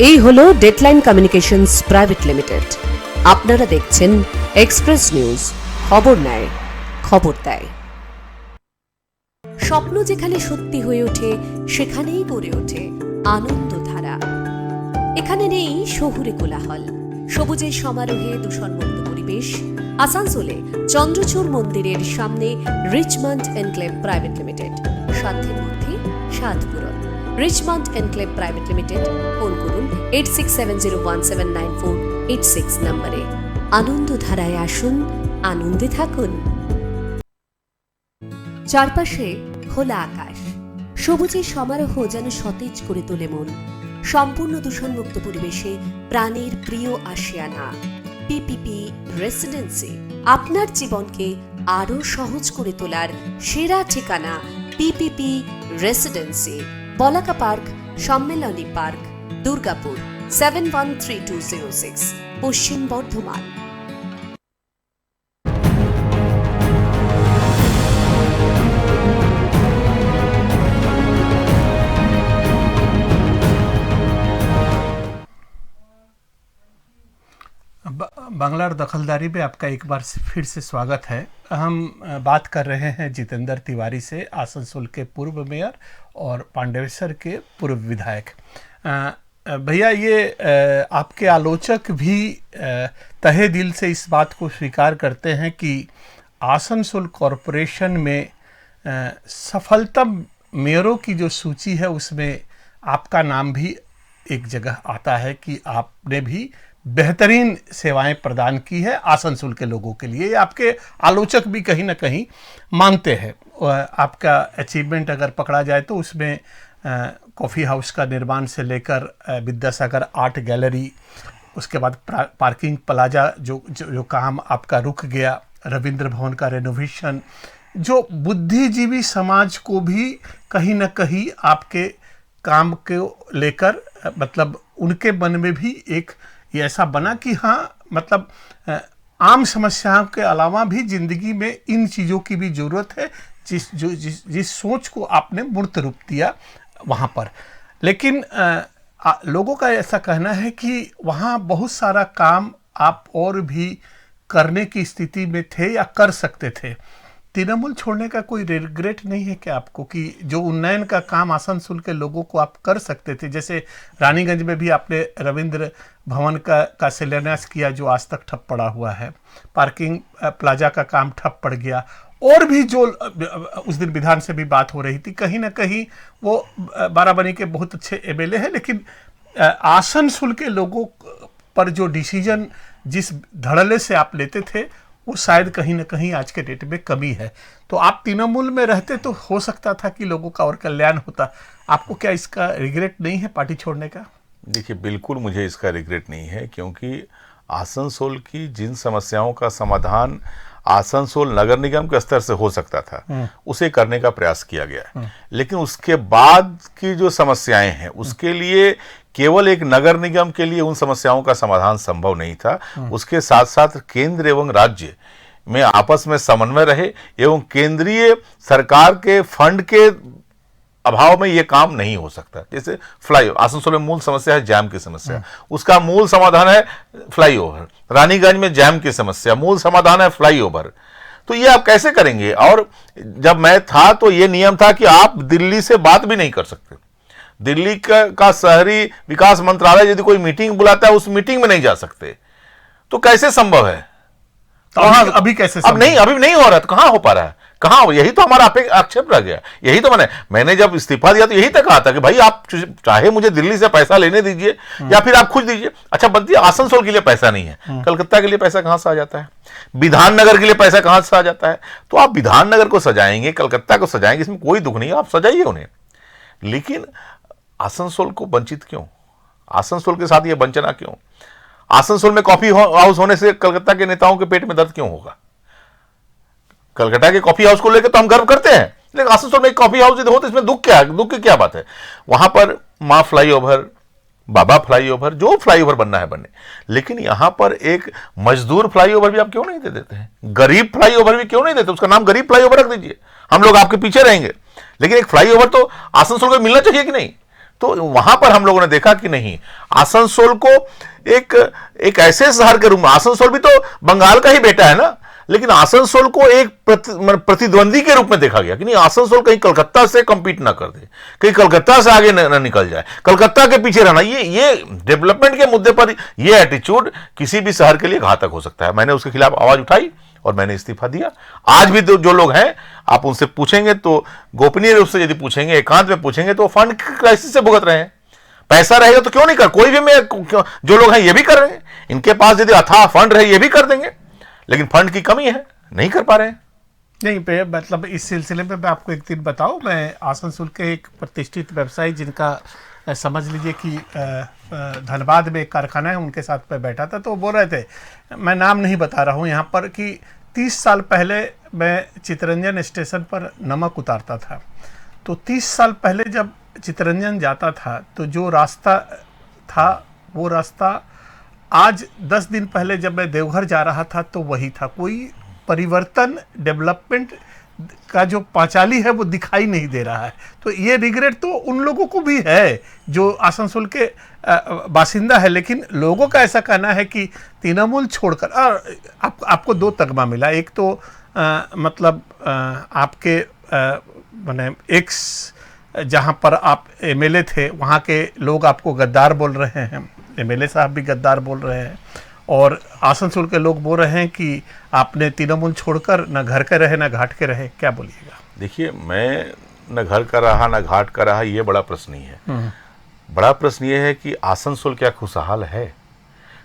এই হলো ডেডলাইন কমিউনিকেশনস প্রাইভেট লিমিটেড। আপনারা দেখছেন এক্সপ্রেস নিউজ, খবর নেয়, খবর দেয়। স্বপ্ন যেখানে সত্যি হয়ে ওঠে সেখানেই গড়ে ওঠে আনন্দধারা। এখানে নেই শহুরে কোলাহল, সবুজের সমারোহে দূষণমুক্ত পরিবেশ। আসানসোলে চন্দ্রচূড় মন্দিরের সামনে রিচমন্ড এনক্লেভ প্রাইভেট লিমিটেড, সাধ্যের মধ্যে স্বাদ পূরণ। Richmond enclave private limited, phone করুন 8670179486 নম্বরে। আনন্দধারায় আসুন, আনন্দে থাকুন। চারপাশে খোলা আকাশ, সবুজের সমারোহ যেন সতেজ করে তোলে মন। সম্পূর্ণ দূষণমুক্ত পরিবেশে প্রাণের প্রিয় আশিয়ানা পিপিপি রেসিডেন্সি, আপনার জীবনকে আরও সহজ করে তোলার সেরা ঠিকানা পিপিপি রেসিডেন্সি, বলাকা পার্ক, সম্মেলনী পার্ক, দুর্গাপুর 713206, পশ্চিম বর্ধমান। बांग्लार दखलदारी में आपका एक बार फिर से स्वागत है। हम बात कर रहे हैं जितेंद्र तिवारी से, आसनसोल के पूर्व मेयर और पांडेसर के पूर्व विधायक। भैया, ये आपके आलोचक भी तहे दिल से इस बात को स्वीकार करते हैं कि आसनसोल कॉरपोरेशन में सफलतम मेयरों की जो सूची है उसमें आपका नाम भी एक जगह आता है कि आपने भी बेहतरीन सेवाएं प्रदान की है आसनसोल के लोगों के लिए। आपके आलोचक भी कहीं ना कहीं मानते हैं। आपका अचीवमेंट अगर पकड़ा जाए तो उसमें कॉफ़ी हाउस का निर्माण से लेकर विद्यासागर आर्ट गैलरी, उसके बाद पार्किंग प्लाजा जो काम आपका रुक गया, रविंद्र भवन का रेनोवेशन, जो बुद्धिजीवी समाज को भी कहीं ना कहीं आपके काम को लेकर मतलब उनके मन में भी एक ये ऐसा बना कि हाँ, मतलब आम समस्याओं के अलावा भी जिंदगी में इन चीज़ों की भी ज़रूरत है, जिस सोच को आपने मूर्त रूप दिया वहाँ पर। लेकिन लोगों का ऐसा कहना है कि वहाँ बहुत सारा काम आप और भी करने की स्थिति में थे या कर सकते थे। तृणमूल छोड़ने का कोई रिग्रेट नहीं है क्या आपको कि जो उन्नयन का काम आसनसोल के लोगों को आप कर सकते थे? जैसे रानीगंज में भी आपने रविंद्र भवन का शिलान्यास किया जो आज तक ठप पड़ा हुआ है, पार्किंग प्लाजा का काम ठप पड़ गया, और भी जो उस दिन विधान से भी बात हो रही थी, कहीं ना कहीं वो बाराबनी के बहुत अच्छे एमएलए हैं, लेकिन आसनसोल के लोगों पर जो डिसीजन जिस धड़ल्ले से आप लेते थे वो शायद कहीं ना कहीं आज के डेट में कमी है। तो आप तृणमूल में रहते तो हो सकता था कि लोगों का और कल्याण होता। आपको क्या इसका रिग्रेट नहीं है पार्टी छोड़ने का? देखिए, बिल्कुल मुझे इसका रिग्रेट नहीं है, क्योंकि आसनसोल की जिन समस्याओं का समाधान आसनसोल नगर निगम के स्तर से हो सकता था उसे करने का प्रयास किया गया, लेकिन उसके बाद की जो समस्याएं हैं उसके लिए केवल एक नगर निगम के लिए उन समस्याओं का समाधान संभव नहीं था। उसके साथ साथ केंद्र एवं राज्य में आपस में समन्वय रहे एवं केंद्रीय सरकार के फंड के अभाव में ये काम नहीं हो सकता। जैसे फ्लाईओवर, आसनसोल में मूल समस्या है जैम की समस्या, उसका मूल समाधान है फ्लाईओवर। रानीगंज में जैम की समस्या, मूल समाधान है फ्लाईओवर। तो ये आप कैसे करेंगे? और जब मैं था तो ये नियम था कि आप दिल्ली से बात भी नहीं कर सकते। दिल्ली का शहरी विकास मंत्रालय यदि कोई मीटिंग बुलाता है उस मीटिंग में नहीं जा सकते। तो कैसे संभव है? तो अभी कैसे? अब नहीं हो रहा है, तो कहां हो पा रहा है? कहाँ? यही तो हमारा आक्षेप रह गया। यही तो मैंने जब इस्तीफा दिया तो यही तक कहा था कि भाई आप चाहे मुझे दिल्ली से पैसा लेने दीजिए या फिर आप खुद दीजिए। अच्छा बंदी, आसनसोल के लिए पैसा नहीं है, कलकत्ता के लिए पैसा कहां से आ जाता है? विधाननगर के लिए पैसा कहां से आ जाता है? तो आप विधाननगर को सजाएंगे, कलकत्ता को सजाएंगे, इसमें कोई दुख नहीं है, आप सजाइए उन्हें, लेकिन आसनसोल को वंचित क्यों? आसनसोल के साथ ये वंचना क्यों? आसनसोल में कॉफी हाउस होने से कलकत्ता के नेताओं के पेट में दर्द क्यों होगा? कलकत्ता के कॉफी हाउस को लेकर तो हम गर्व करते हैं, लेकिन आसनसोल में एक कॉफी हाउस यदि हो तो इसमें दुख की क्या बात है? वहां पर मां फ्लाईओवर, बाबा फ्लाईओवर, जो फ्लाईओवर बनना है बने, लेकिन यहां पर एक मजदूर फ्लाईओवर भी आप क्यों नहीं दे देते हैं? गरीब फ्लाईओवर भी क्यों नहीं देते? उसका नाम गरीब फ्लाईओवर रख दीजिए, हम लोग आपके पीछे रहेंगे, लेकिन एक फ्लाईओवर तो आसनसोल को मिलना चाहिए कि नहीं? तो वहां पर हम लोगों ने देखा कि नहीं, आसनसोल को एक ऐसे शहर के रूप में, आसनसोल भी तो बंगाल का ही बेटा है ना, लेकिन आसनसोल को एक प्रतिद्वंदी के रूप में देखा गया कि नहीं, आसनसोल कहीं कलकत्ता से कंपीट ना कर दे, कहीं कलकत्ता से आगे न निकल जाए, कलकत्ता के पीछे रहना। ये डेवलपमेंट के मुद्दे पर ये एटीट्यूड किसी भी शहर के लिए घातक हो सकता है। मैंने उसके खिलाफ आवाज उठाई और मैंने इस्तीफा दिया। आज भी जो लोग हैं, आप उनसे पूछेंगे तो, गोपनीय रूप से यदि पूछेंगे, एकांत में पूछेंगे, तो फंड क्राइसिस से भुगत रहे हैं। पैसा रहेगा तो क्यों नहीं कर, कोई भी जो लोग हैं ये भी कर रहे हैं, इनके पास यदि अथाह फंड रहे ये भी कर देंगे, लेकिन फंड की कमी है, नहीं कर पा रहे हैं। नहीं पे मतलब इस सिलसिले में मैं आपको एक दिन बताऊं, मैं आसनसोल के एक प्रतिष्ठित व्यवसायी जिनका समझ लीजिए कि धनबाद में एक कारखाना है, उनके साथ मैं बैठा था, तो वो बोल रहे थे, मैं नाम नहीं बता रहा हूँ यहाँ पर, कि 30 साल पहले मैं चित्तरंजन स्टेशन पर नमक उतारता था, तो 30 साल पहले जब चित्तरंजन जाता था तो जो रास्ता था वो रास्ता आज 10 दिन पहले जब मैं देवघर जा रहा था तो वही था। कोई परिवर्तन, डेवलपमेंट का जो पांचाली है वो दिखाई नहीं दे रहा है। तो ये रिग्रेट तो उन लोगों को भी है जो आसनसोल के बासिंदा है, लेकिन लोगों का ऐसा कहना है कि तृणमूल छोड़कर आपको 2 तगमा मिला। एक तो मतलब आपके माने एक्स जहाँ पर आप एमएलए थे वहाँ के लोग आपको गद्दार बोल रहे हैं, एमएलए साहब भी गद्दार बोल रहे हैं, और आसनसोल के लोग बोल रहे हैं कि आपने तृणमूल छोड़कर न घर के रहे न घाट के रहे। क्या बोलिएगा? देखिए, मैं न घर का रहा न घाट का रहा, ये बड़ा प्रश्न नहीं है। बड़ा प्रश्न ये है कि आसनसोल क्या खुशहाल है?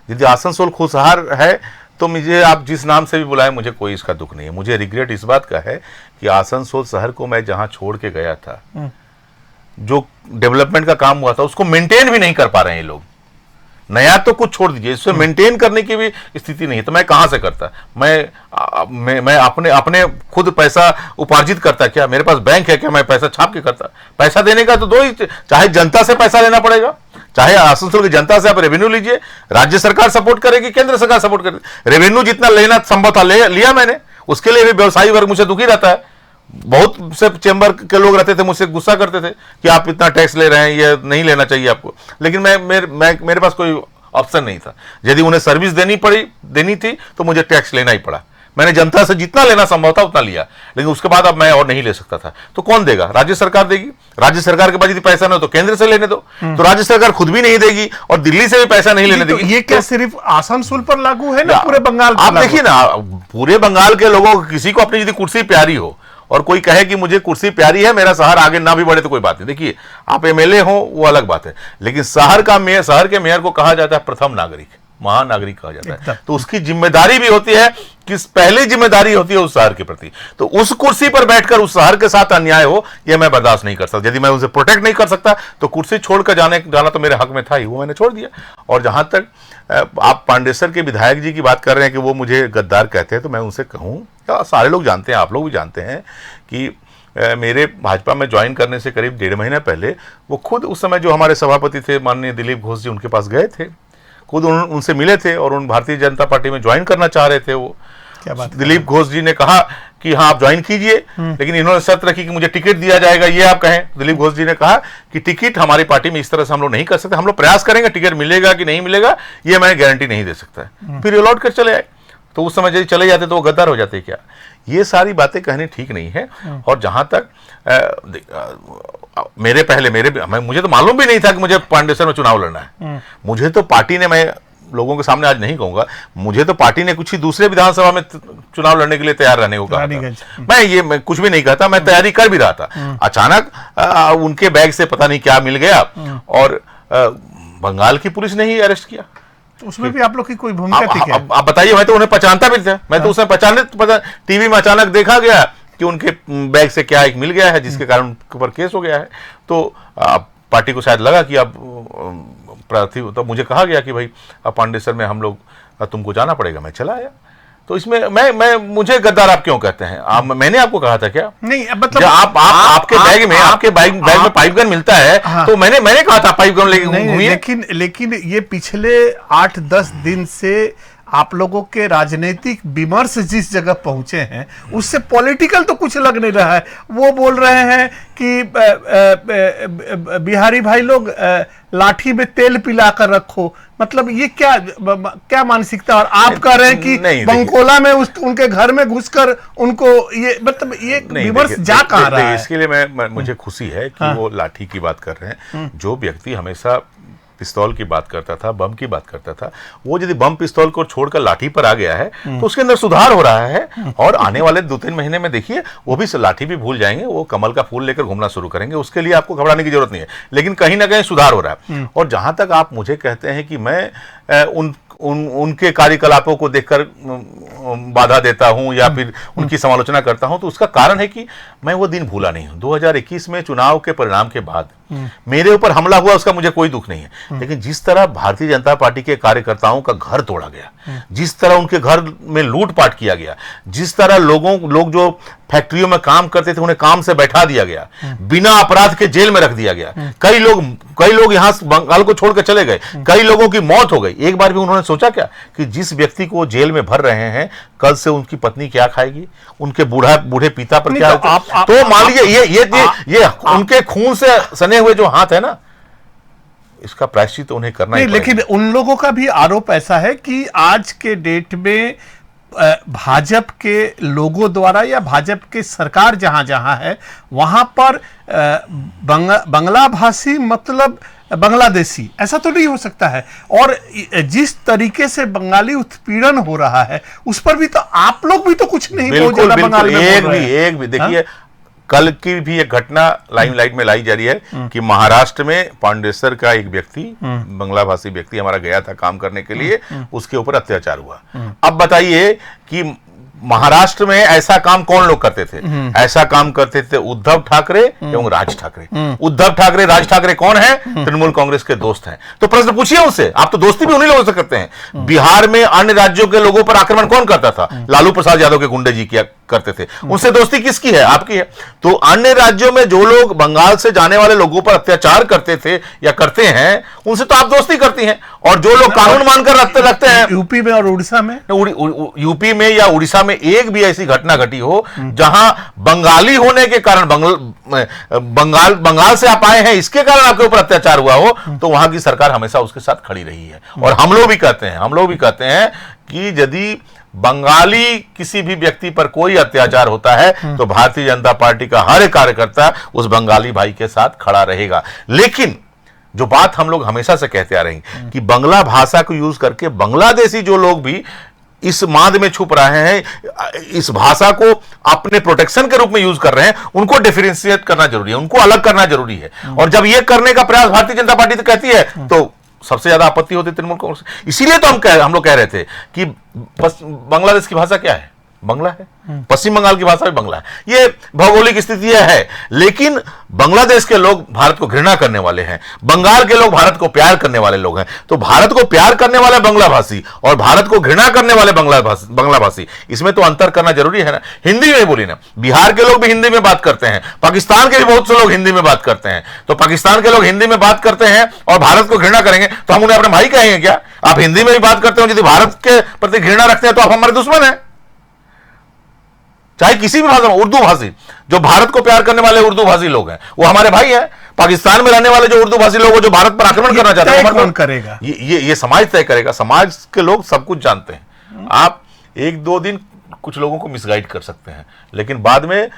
यदि आसनसोल खुशहाल है तो मुझे आप जिस नाम से भी बुलाएं, मुझे कोई इसका दुख नहीं है। मुझे रिग्रेट इस बात का है कि आसनसोल शहर को मैं जहां छोड़ के गया था, जो डेवलपमेंट का काम हुआ था उसको मेंटेन भी नहीं कर पा रहे हैं ये लोग। नया तो कुछ छोड़ दीजिए, इससे मेंटेन करने की भी स्थिति नहीं है, तो मैं कहां से करता? मैं अपने खुद पैसा उपार्जित करता क्या? मेरे पास बैंक है क्या? मैं पैसा छाप के करता? पैसा देने का तो दो ही, चाहे जनता से पैसा लेना पड़ेगा, चाहे आसनसोल की जनता से आप रेवेन्यू लीजिए, राज्य सरकार सपोर्ट करेगी, केंद्र सरकार सपोर्ट करेगी। रेवेन्यू जितना लेना संभव था लिया मैंने, उसके लिए भी व्यवसायी वर्ग मुझसे दुखी रहता है। बहुत से चैम्बर के लोग रहते थे, मुझसे गुस्सा करते थे कि आप इतना टैक्स ले रहे हैं, ये नहीं लेना चाहिए आपको, लेकिन मेरे पास कोई ऑप्शन नहीं था। यदि उन्हें सर्विस देनी थी तो मुझे टैक्स लेना ही पड़ा। मैंने जनता से जितना लेना संभव था उतना लिया, लेकिन उसके बाद अब मैं और नहीं ले सकता था। तो कौन देगा? राज्य सरकार देगी। राज्य सरकार के पास यदि पैसा ना हो तो केंद्र से लेने दो। तो राज्य सरकार खुद भी नहीं देगी और दिल्ली से भी पैसा नहीं लेने देगी। ये क्या सिर्फ आसनसोल पर लागू है ना, पूरे बंगाल पर? आप देखिए ना, पूरे बंगाल के लोगों को, किसी को अपनी यदि कुर्सी प्यारी हो और कोई कहे कि मुझे कुर्सी प्यारी है, मेरा शहर आगे ना भी बढ़े तो कोई बात नहीं। देखिए, आप एमएलए हो वो अलग बात है, लेकिन शहर के मेयर को कहा जाता है प्रथम नागरिक, महानागरिक कहा जाता है। तो उसकी जिम्मेदारी भी होती है कि पहली जिम्मेदारी होती है उस शहर के प्रति। तो उस कुर्सी पर बैठकर उस शहर के साथ अन्याय हो, यह मैं बर्दाश्त नहीं कर सकता। यदि मैं उसे प्रोटेक्ट नहीं कर सकता तो कुर्सी छोड़कर जाना तो मेरे हक में था ही, वो मैंने छोड़ दिया। और जहां तक आप पांडेसर के विधायक जी की बात कर रहे हैं कि वो मुझे गद्दार कहते हैं, तो मैं उनसे कहूं, सारे लोग जानते हैं, आप लोग भी जानते हैं कि मेरे भाजपा में ज्वाइन करने से करीब 1.5 महीने पहले वो खुद, उस समय जो हमारे सभापति थे माननीय दिलीप घोष जी, उनके पास गए थे, खुद उनसे मिले थे और उन भारतीय जनता पार्टी में ज्वाइन करना चाह रहे थे वो। क्या बात? दिलीप दिलीप घोष जी ने कहा कि हाँ आप ज्वाइन कीजिए, लेकिन इन्होंने शर्त रखी कि मुझे टिकट दिया जाएगा, ये आप कहें। दिलीप घोष जी ने कहा कि टिकट हमारी पार्टी में इस तरह से हम लोग नहीं कर सकते, हम लोग प्रयास करेंगे, टिकट मिलेगा कि नहीं मिलेगा ये मैं गारंटी नहीं दे सकता। फिर ये लौट कर चले आए। तो उस समय यदि चले जाते तो वो गद्दार हो जाते क्या? ये सारी बातें कहनी ठीक नहीं है। और जहां तक मुझे तो मालूम भी नहीं था कि मुझे पांडेसर में चुनाव लड़ना है। मुझे तो पार्टी ने, मैं लोगों के सामने आज नहीं कहूंगा, मुझे तो पार्टी ने कुछ ही दूसरे विधानसभा में चुनाव लड़ने के लिए तैयार रहने को कहा था। मैं कुछ भी नहीं कहता, मैं तैयारी कर भी रहा था। अचानक उनके बैग से पता नहीं क्या मिल गया और बंगाल की पुलिस ने ही अरेस्ट किया। तो उसमें भी आप लोग की कोई भूमिका थी क्या? आप बताइए, मैं तो उन्हें पहचानता भी था, मैं तो उसमें पहचानने टीवी में अचानक देखा गया कि उनके बैग से क्या एक मिल गया है जिसके कारण उनके ऊपर केस हो गया है। तो पार्टी को शायद लगा कि अब प्रार्थी, तो मुझे कहा गया कि भाई अब पांडेसर में हम लोग तुमको जाना पड़ेगा। मैं चला आया। तो इसमें मैं मुझे गद्दार आप क्यों कहते हैं? मैंने आपको कहा था क्या? नहीं, मतलब आपके बैग में आपके बैग में पाइप गन मिलता है। हाँ। तो मैंने कहा था पाइप गन लेकिन ये पिछले 8-10 दिन से आप लोगों के राजनीतिक विमर्श जिस जगह पहुंचे हैं उससे पॉलिटिकल तो कुछ लग नहीं रहा है। वो बोल रहे हैं कि बिहारी भाई लोग लाठी में तेल पिलाकर रखो, मतलब ये क्या मानसिकता? और आप कह रहे हैं कि बंकोला में उनके घर में घुसकर उनको ये, मतलब ये विमर्श जा कहाँ रहा है? इसके लिए मुझे खुशी है कि वो लाठी की बात कर रहे हैं। जो व्यक्ति हमेशा पिस्तौल की बात करता था, बम की बात करता था, वो यदि बम पिस्तौल को छोड़कर लाठी पर आ गया है तो उसके अंदर सुधार हो रहा है। और आने वाले 2-3 महीने में देखिए वो भी लाठी भी भूल जाएंगे, वो कमल का फूल लेकर घूमना शुरू करेंगे। उसके लिए आपको घबराने की जरूरत नहीं है, लेकिन कहीं ना कहीं सुधार हो रहा है। और जहां तक आप मुझे कहते हैं कि मैं उनके कार्यकलापों को देखकर बाधा देता हूं या फिर उनकी समालोचना करता हूं, तो उसका कारण है कि मैं वो दिन भूला नहीं हूं। 2021 में चुनाव के परिणाम के बाद मेरे ऊपर हमला हुआ, उसका मुझे कोई दुख नहीं है। लेकिन जिस तरह भारतीय जनता पार्टी के कार्यकर्ताओं का घर तोड़ा गया, जिस तरह उनके घर में लूटपाट किया गया, जिस तरह लोग जो फैक्ट्रियों में काम करते थे उन्हें काम से बैठा दिया गया, बिना अपराध के जेल में रख दिया गया, कई लोग यहां बंगाल को छोड़कर चले गए, कई लोगों की मौत हो गई। एक बार भी उन्होंने सोचा क्या कि जिस व्यक्ति को जेल में भर रहे हैं कल से उनकी पत्नी क्या खाएगी, उनके बूढ़े पिता पर क्या? तो मान लीजिए ये उनके खून से सने हुए जो हाथ है ना, इसका प्रायश्चित तो उन्हें करना ही पड़ेगा। लेकिन उन लोगों का भी आरोप ऐसा है कि आज के डेट में भाजपा के लोगों द्वारा या भाजपा की सरकार जहां जहां है वहां पर बंगला भाषी मतलब बांग्लादेशी, ऐसा तो नहीं हो सकता है। और जिस तरीके से बंगाली उत्पीड़न हो रहा है उस पर भी तो आप लोग भी तो कुछ नहीं बोल रहे। बिल्कुल, एक भी देखिए, कल की भी एक घटना लाइमलाइट में लाई जा रही है कि महाराष्ट्र में पांडेसर का एक व्यक्ति, बंगला भाषी व्यक्ति हमारा गया था काम करने के लिए, उसके ऊपर अत्याचार हुआ। अब बताइए कि महाराष्ट्र में ऐसा काम कौन लोग करते थे? ऐसा काम करते थे उद्धव ठाकरे एवं राज ठाकरे। उद्धव ठाकरे, राज ठाकरे कौन है? तृणमूल कांग्रेस के दोस्त हैं। तो प्रश्न पूछिए उनसे, आप तो दोस्ती भी उन्हीं लोगों से करते हैं। बिहार में अन्य राज्यों के लोगों पर आक्रमण कौन करता था? लालू प्रसाद यादव के गुंडे जी किया करते थे। उनसे दोस्ती किसकी है? आपकी है। तो अन्य राज्यों में जो लोग बंगाल से जाने वाले लोगों पर अत्याचार करते थे या करते हैं, उनसे तो आप दोस्ती करती हैं। और जो लोग कानून मानकर रखते हैं, यूपी में और उड़ीसा में, यूपी में या उड़ीसा में एक भी ऐसी घटना घटी हो जहां बंगाली होने के कारण, बंगाल से आप आए हैं इसके कारण आपके ऊपर अत्याचार हुआ हो, तो वहां की सरकार हमेशा उसके साथ खड़ी रही है। और हम लोग भी कहते हैं कि यदि बंगाली किसी भी व्यक्ति पर कोई अत्याचार होता है तो भारतीय जनता पार्टी का हर एक कार्यकर्ता उस बंगाली भाई के साथ खड़ा रहेगा। लेकिन जो बात हम लोग हमेशा से कहते आ रहे हैं कि बंगला भाषा को यूज करके बांग्लादेशी जो लोग भी इस माद में छुप रहे हैं, इस भाषा को अपने प्रोटेक्शन के रूप में यूज कर रहे हैं, उनको डिफरेंशिएट करना जरूरी है, उनको अलग करना जरूरी है। और जब यह करने का प्रयास भारतीय जनता पार्टी तो कहती है तो सबसे ज्यादा आपत्ति होती है तृणमूल कांग्रेस। इसीलिए तो हम लोग कह रहे थे कि बांग्लादेश की भाषा क्या है? बंगला है। पश्चिम बंगाल की भाषा भी बंगला है। ये भौगोलिक स्थिति है। लेकिन बांग्लादेश के लोग भारत को घृणा करने वाले हैं, बंगाल के लोग भारत को प्यार करने वाले लोग हैं। तो भारत को प्यार करने वाले बांग्ला भाषी और भारत को घृणा करने वाले बांग्ला भाषी, इसमें तो अंतर करना जरूरी है ना। हिंदी में बोली ना, बिहार के लोग भी हिंदी में बात करते हैं, पाकिस्तान के भी बहुत से लोग हिंदी में बात करते हैं। तो पाकिस्तान के लोग हिंदी में बात करते हैं और भारत को घृणा करेंगे तो हम उन्हें अपने भाई कहेंगे क्या? आप हिंदी में भी बात करते हो, यदि भारत के प्रति घृणा रखते हैं तो आप हमारे दुश्मन हैं। चाहे किसी भी भाषा में, उर्दू भाषी जो भारत को प्यार करने वाले उर्दू भाषी लोग हैं वो हमारे भाई हैं। पाकिस्तान में रहने वाले जो उर्दू भाषी लोग जो भारत पर आक्रमण करना चाहते हैं, कौन करेगा? ये समाज तय करेगा। समाज के लोग सब कुछ जानते हैं। आप 1-2 दिन कुछ लोगों को मिसगाइड कर सकते हैं, लेकिन बाद में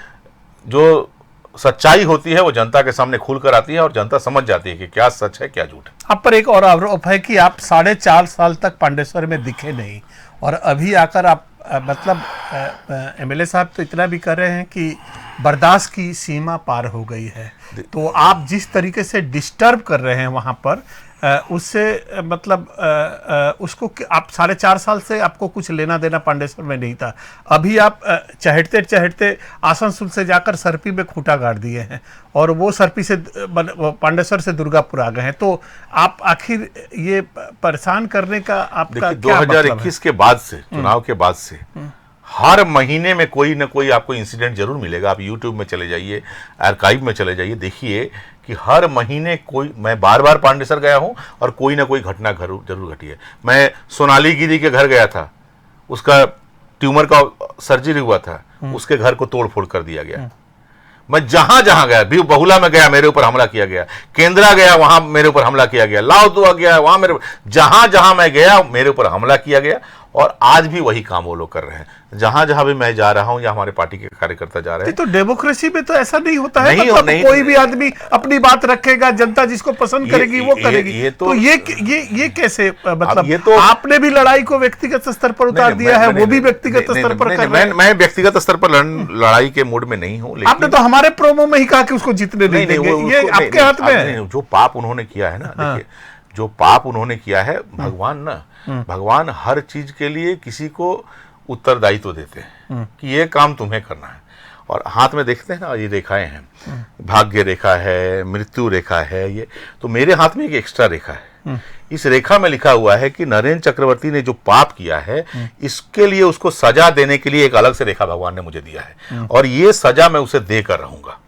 जो सच्चाई होती है वो जनता के सामने खुलकर आती है और जनता समझ जाती है कि क्या सच है क्या झूठ है। आप पर एक और आरोप है कि आप 4.5 साल तक पांडेसर में दिखे नहीं और अभी आकर आप मतलब एमएलए साहब तो इतना भी कर रहे हैं कि बर्दाश्त की सीमा पार हो गई है। तो आप जिस तरीके से डिस्टर्ब कर रहे हैं वहाँ पर उससे मतलब उसको आप 4.5 साल से आपको कुछ लेना देना पांडेसर में नहीं था। अभी आप चहटते चहटते आसनसोल से जाकर सरपी में खूंटा गाड़ दिए हैं और वो सरपी से पांडेसर से दुर्गापुर आ गए हैं। तो आप आखिर ये परेशान करने का आपका क्या मतलब है? 2021 के बाद से, चुनाव के बाद से हर महीने में कोई ना कोई आपको इंसिडेंट जरूर मिलेगा। आप यूट्यूब में चले जाइए, आर्काइव में चले जाइए, देखिए कि हर महीने कोई, मैं बार बार पांडेसर गया हूं और कोई ना कोई घटना जरूर घटी है। मैं सोनाली गिरी के घर गया था, उसका ट्यूमर का सर्जरी हुआ था, उसके घर को तोड़ फोड़ कर दिया गया। मैं जहां जहां गया, भी बहुला में गया मेरे ऊपर हमला किया गया, केंद्रा गया वहां मेरे ऊपर हमला किया गया, लाउदुआ गया वहां मेरे, जहां जहां मैं गया मेरे ऊपर हमला किया गया। और आज भी वही काम वो लोग कर रहे हैं। जहां जहां भी मैं जा रहा हूं या हमारे पार्टी के कार्यकर्ता जा रहे हैं। तो डेमोक्रेसी में तो ऐसा नहीं होता है। नहीं, मतलब नहीं, कोई भी आदमी अपनी बात रखेगा, जनता जिसको पसंद करेगी वो करेगी। ये कैसे मतलब ये तो आपने भी लड़ाई को व्यक्तिगत स्तर पर उतार दिया है, वो भी व्यक्तिगत स्तर पर कर रहे हैं। मैं व्यक्तिगत स्तर पर लड़ाई के मूड में नहीं हूं। आपने तो हमारे प्रोमो में ही कहा कि उसको जीतने नहीं देंगे। ये आपके हाथ में है। जो पाप उन्होंने किया है ना, देखिए जो पाप उन्होंने किया है, भगवान हर चीज के लिए किसी को उत्तरदायित्व देते हैं कि ये काम तुम्हें करना है। और हाथ में देखते हैं ना, ये रेखाएं हैं, भाग्य रेखा है, मृत्यु रेखा है, ये तो मेरे हाथ में एक एक्स्ट्रा रेखा है। इस रेखा में लिखा हुआ है कि नरेंद्र चक्रवर्ती ने जो पाप किया है, इसके लिए उसको सजा देने के लिए एक अलग से रेखा भगवान ने मुझे दिया है और ये सजा मैं उसे देकर रहूंगा।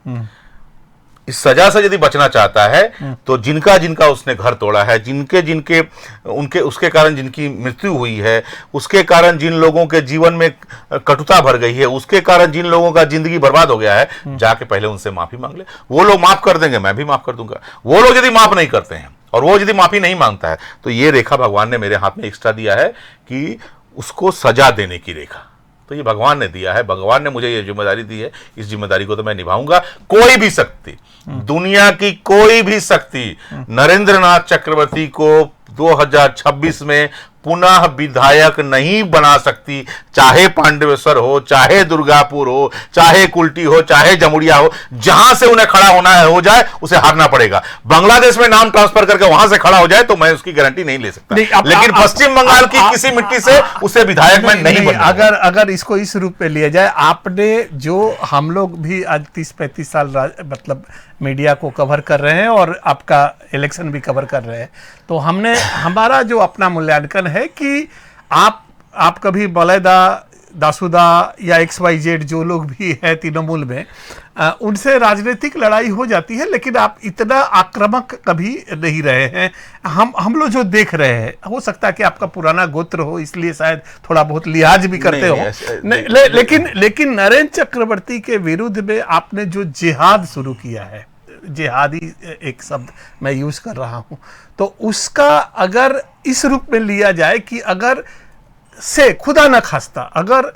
इस सजा से यदि बचना चाहता है तो जिनका जिनका उसने घर तोड़ा है, जिनके जिनके उनके उसके कारण जिनकी मृत्यु हुई है, उसके कारण जिन लोगों के जीवन में कटुता भर गई है, उसके कारण जिन लोगों का जिंदगी बर्बाद हो गया है, जाके पहले उनसे माफी मांग ले। वो लोग माफ कर देंगे, मैं भी माफ कर दूंगा। वो लोग यदि माफ नहीं करते हैं और वो यदि माफी नहीं मांगता है तो ये रेखा भगवान ने मेरे हाथ में एक्स्ट्रा दिया है कि उसको सजा देने की रेखा। तो ये भगवान ने दिया है, भगवान ने मुझे ये जिम्मेदारी दी है, इस जिम्मेदारी को तो मैं निभाऊंगा। कोई भी शक्ति, दुनिया की कोई भी शक्ति नरेंद्र नाथ चक्रवर्ती को 2026 में पुनः विधायक नहीं बना सकती। चाहे पांडवेश्वर हो, चाहे दुर्गापुर हो, चाहे कुल्टी हो, चाहे जमुड़िया हो, जहां से उन्हें खड़ा होना है हो जाए, उसे हारना पड़ेगा। बांग्लादेश में नाम ट्रांसफर करके वहां से खड़ा हो जाए तो मैं उसकी गारंटी नहीं ले सकता, लेकिन पश्चिम बंगाल की किसी मिट्टी से उसे विधायक मैं नहीं बना। अगर इसको इस रूप में लिया जाए, आपने जो, हम लोग भी आज 30-35 साल मतलब मीडिया को कवर कर रहे हैं और आपका इलेक्शन भी कवर कर रहे हैं, तो हमने हमारा जो अपना मूल्यांकन है कि आप कभी मलयदा, दासुदा या XYZ जो लोग भी हैं तृणमूल में, उनसे राजनीतिक लड़ाई हो जाती है, लेकिन आप इतना आक्रामक कभी नहीं रहे हैं। हम लोग जो देख रहे हैं, हो सकता है कि आपका पुराना गोत्र हो, इसलिए शायद थोड़ा बहुत लिहाज भी करते हो, लेकिन नरेंद्र चक्रवर्ती के विरुद्ध में आपने जो जिहाद शुरू किया है, जिहादी एक शब्द मैं यूज कर रहा हूं, तो उसका अगर इस रूप में लिया जाए कि अगर से खुदा न खास्ता अगर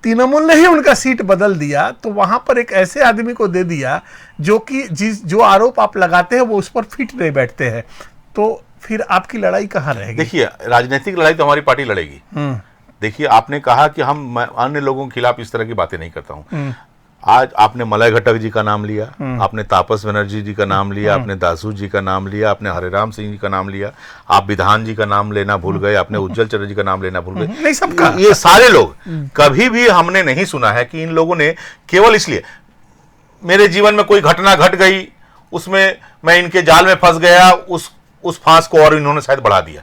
तृणमूल ने ही उनका सीट बदल दिया तो वहां पर एक ऐसे आदमी को दे दिया जो कि जो आरोप आप लगाते हैं वो उस पर फिट नहीं बैठते हैं, तो फिर आपकी लड़ाई कहाँ रहेगी? देखिए, राजनीतिक लड़ाई तो हमारी पार्टी लड़ेगी। देखिए, आपने कहा कि हम अन्य लोगों के खिलाफ इस तरह की बातें नहीं करता हूं। आज आपने मलय घटक जी का नाम लिया, आपने तापस बनर्जी जी का नाम लिया, आपने दासू जी का नाम लिया, आपने हरिराम सिंह जी का नाम लिया, आप विधान जी का नाम लेना भूल गए, आपने उज्जवल चटर्जी का नाम लेना भूल गए। नहीं, सबका ये सारे लोग, कभी भी हमने नहीं सुना है कि इन लोगों ने केवल इसलिए मेरे जीवन में कोई घटना घट गई, उसमें मैं इनके जाल में फंस गया, उस फांस को और इन्होंने शायद बढ़ा दिया,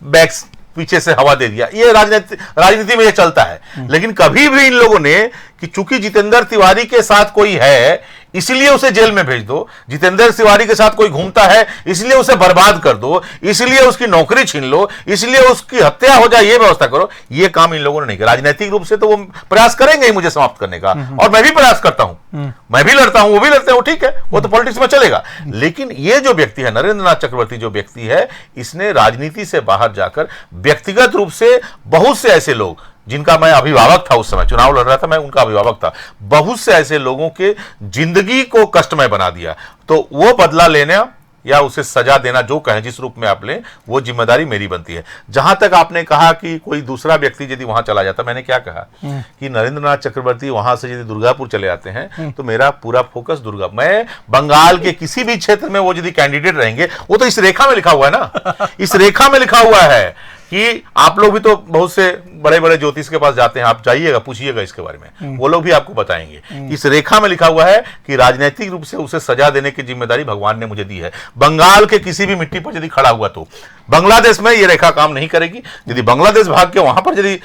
बैक्स पीछे से हवा दे दिया। ये राजनीति में ये चलता है। लेकिन कभी भी इन लोगों ने कि चूंकि जितेंद्र तिवारी के साथ कोई है इसलिए उसे जेल में भेज दो, जितेंद्र तिवारी के साथ कोई घूमता है इसलिए उसे बर्बाद कर दो, इसलिए उसकी नौकरी छीन लो, इसलिए उसकी हत्या हो जाए, ये व्यवस्था करो, ये काम इन लोगों ने नहीं किया। राजनीतिक रूप से तो वो प्रयास करेंगे ही मुझे समाप्त करने का, और मैं भी प्रयास करता हूं, मैं भी लड़ता हूं, वो भी लड़ते हैं, वो ठीक है, वो तो पॉलिटिक्स में चलेगा। लेकिन ये जो व्यक्ति है, नरेंद्र नाथ चक्रवर्ती जो व्यक्ति है, इसने राजनीति से बाहर जाकर व्यक्तिगत रूप से बहुत से ऐसे लोग जिनका मैं अभिभावक था, उस समय चुनाव लड़ रहा था, मैं उनका अभिभावक था, बहुत से ऐसे लोगों के जिंदगी को कष्टमय बना दिया। तो वो बदला लेना या उसे सजा देना, जो कहें जिस रूप में आप लें, वो जिम्मेदारी मेरी बनती है। जहां तक आपने कहा कि कोई दूसरा व्यक्ति यदि वहां चला जाता, मैंने क्या कहा कि नरेंद्रनाथ चक्रवर्ती वहां से यदि दुर्गापुर चले आते हैं तो मेरा पूरा फोकस दुर्गा, मैं बंगाल के किसी भी क्षेत्र में वो यदि कैंडिडेट रहेंगे, वो तो इस रेखा में लिखा हुआ है ना, इस रेखा में लिखा हुआ है कि आप लोग भी तो बहुत से बड़े बड़े ज्योतिष के पास जाते हैं, आप जाइएगा, पूछिएगा इसके बारे में, वो लोग भी आपको बताएंगे। इस रेखा में लिखा हुआ है कि राजनीतिक रूप से उसे सजा देने की जिम्मेदारी भगवान ने मुझे दी है। बंगाल के किसी भी मिट्टी पर यदि खड़ा हुआ तो बांग्लादेश में ये रेखा काम नहीं करेगी। यदि बांग्लादेश भाग के वहां पर यदि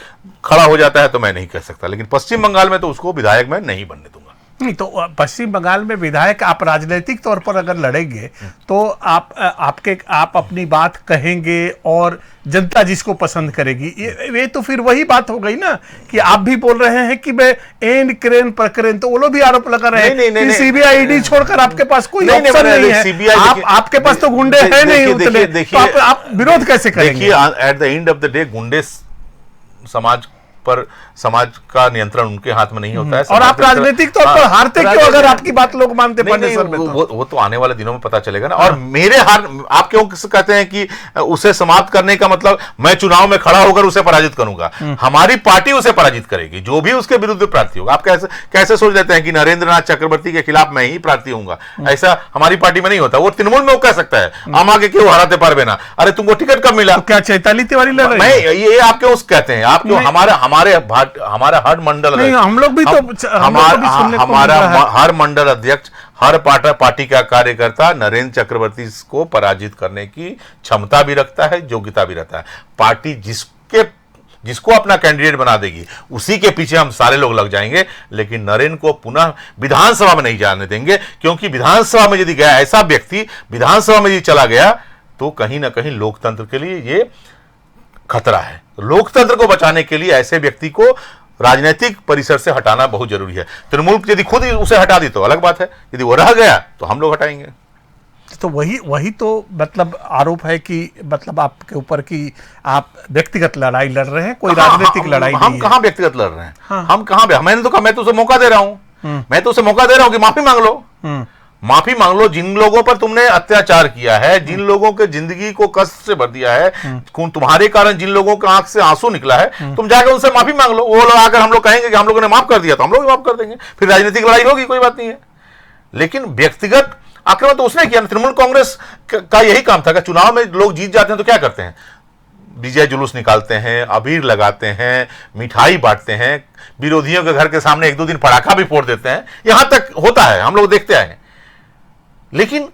खड़ा हो जाता है तो मैं नहीं कह सकता, लेकिन पश्चिम बंगाल में तो उसको विधायक मैं नहीं बनने दूंगा। नहीं, तो पश्चिम बंगाल में विधायक आप राजनीतिक तौर पर अगर लड़ेंगे तो आप अपनी बात कहेंगे और जनता जिसको पसंद करेगी, ये तो फिर वही बात हो गई ना कि आप भी बोल रहे हैं कि मैं एन क्रेन प्रकरण, तो वो लोग भी आरोप लगा रहे हैं कि सीबीआई ईडी छोड़कर आपके पास कोई ऑप्शन नहीं है, आपके पास तो गुंडे हैं नहीं उतने, तो आप विरोध कैसे करेंगे? At the end of the day गुंडे समाज का नियंत्रण उनके हाथ में नहीं होता है। और आप राजनीतिक तौर पर हारते क्यों अगर आपकी बात लोग मानते? वो तो आने वाले दिनों में पता चलेगा ना। और मेरे आप क्यों कहते हैं कि उसे समाप्त करने का मतलब मैं चुनाव में खड़ा होकर उसे पराजित करूंगा? हमारी पार्टी उसे पराजित करेगी, जो भी उसके विरुद्ध प्रार्थी होगा। आप कैसे सोच लेते हैं कि नरेंद्रनाथ चक्रवर्ती के खिलाफ मैं ही प्रार्थी होऊंगा? ऐसा हमारी पार्टी में नहीं होता। वो तृणमूल में वो कह सकता है, हम आगे क्यों हराते पारबे ना, अरे तुमको टिकट कब मिला? क्या चैताली तिवारी लड़ रही है? ये आप क्यों कहते हैं? आप क्यों हमारा हर मंडल, हम लोग भी तो हमारा हर मंडल अध्यक्ष, हर पार्टी का कार्यकर्ता नरेंद्र चक्रवर्ती को पराजित करने की क्षमता भी रखता है, योग्यता भी रहता है। पार्टी जिसको अपना कैंडिडेट बना देगी उसी के पीछे हम सारे लोग लग जाएंगे, लेकिन नरेंद्र को पुनः विधानसभा में नहीं जाने देंगे, क्योंकि विधानसभा में यदि गया ऐसा व्यक्ति, विधानसभा में यदि चला गया तो कहीं ना कहीं लोकतंत्र के लिए ये खतरा है। लोकतंत्र को बचाने के लिए ऐसे व्यक्ति को राजनीतिक परिसर से हटाना बहुत जरूरी है। तृणमूल यदि खुद उसे हटा दी तो अलग बात है, यदि वो रह गया तो हम लोग हटाएंगे। तो वही तो मतलब आरोप है कि मतलब आपके ऊपर कि आप व्यक्तिगत लड़ाई लड़ रहे हैं, कोई राजनीतिक लड़ाई नहीं है। हम कहां व्यक्तिगत लड़ रहे हैं? हम कहां? मैंने तो कहा, मैं तो उसे मौका दे रहा हूं, मैं तो उसे मौका दे रहा हूं कि माफी मांग लो, माफी मांग लो। जिन लोगों पर तुमने अत्याचार किया है, जिन लोगों के जिंदगी को कष्ट से भर दिया है, तुम्हारे कारण जिन लोगों के आंख से आंसू निकला है, तुम जाकर उनसे माफी मांग लो। वो लोग आकर हम लोग कहेंगे कि हम लोगों ने माफ कर दिया, तो हम लोग भी माफ कर देंगे, फिर राजनीतिक लड़ाई होगी, कोई बात नहीं है। लेकिन व्यक्तिगत आक्रमण तो उसने किया। तृणमूल कांग्रेस का यही काम था कि चुनाव में लोग जीत जाते हैं तो क्या करते हैं? विजय जुलूस निकालते हैं, अबीर लगाते हैं, मिठाई बांटते हैं, विरोधियों के घर के सामने 1-2 दिन पटाखा भी फोड़ देते हैं। यहां तक होता है, हम लोग देखते आए। लेकिन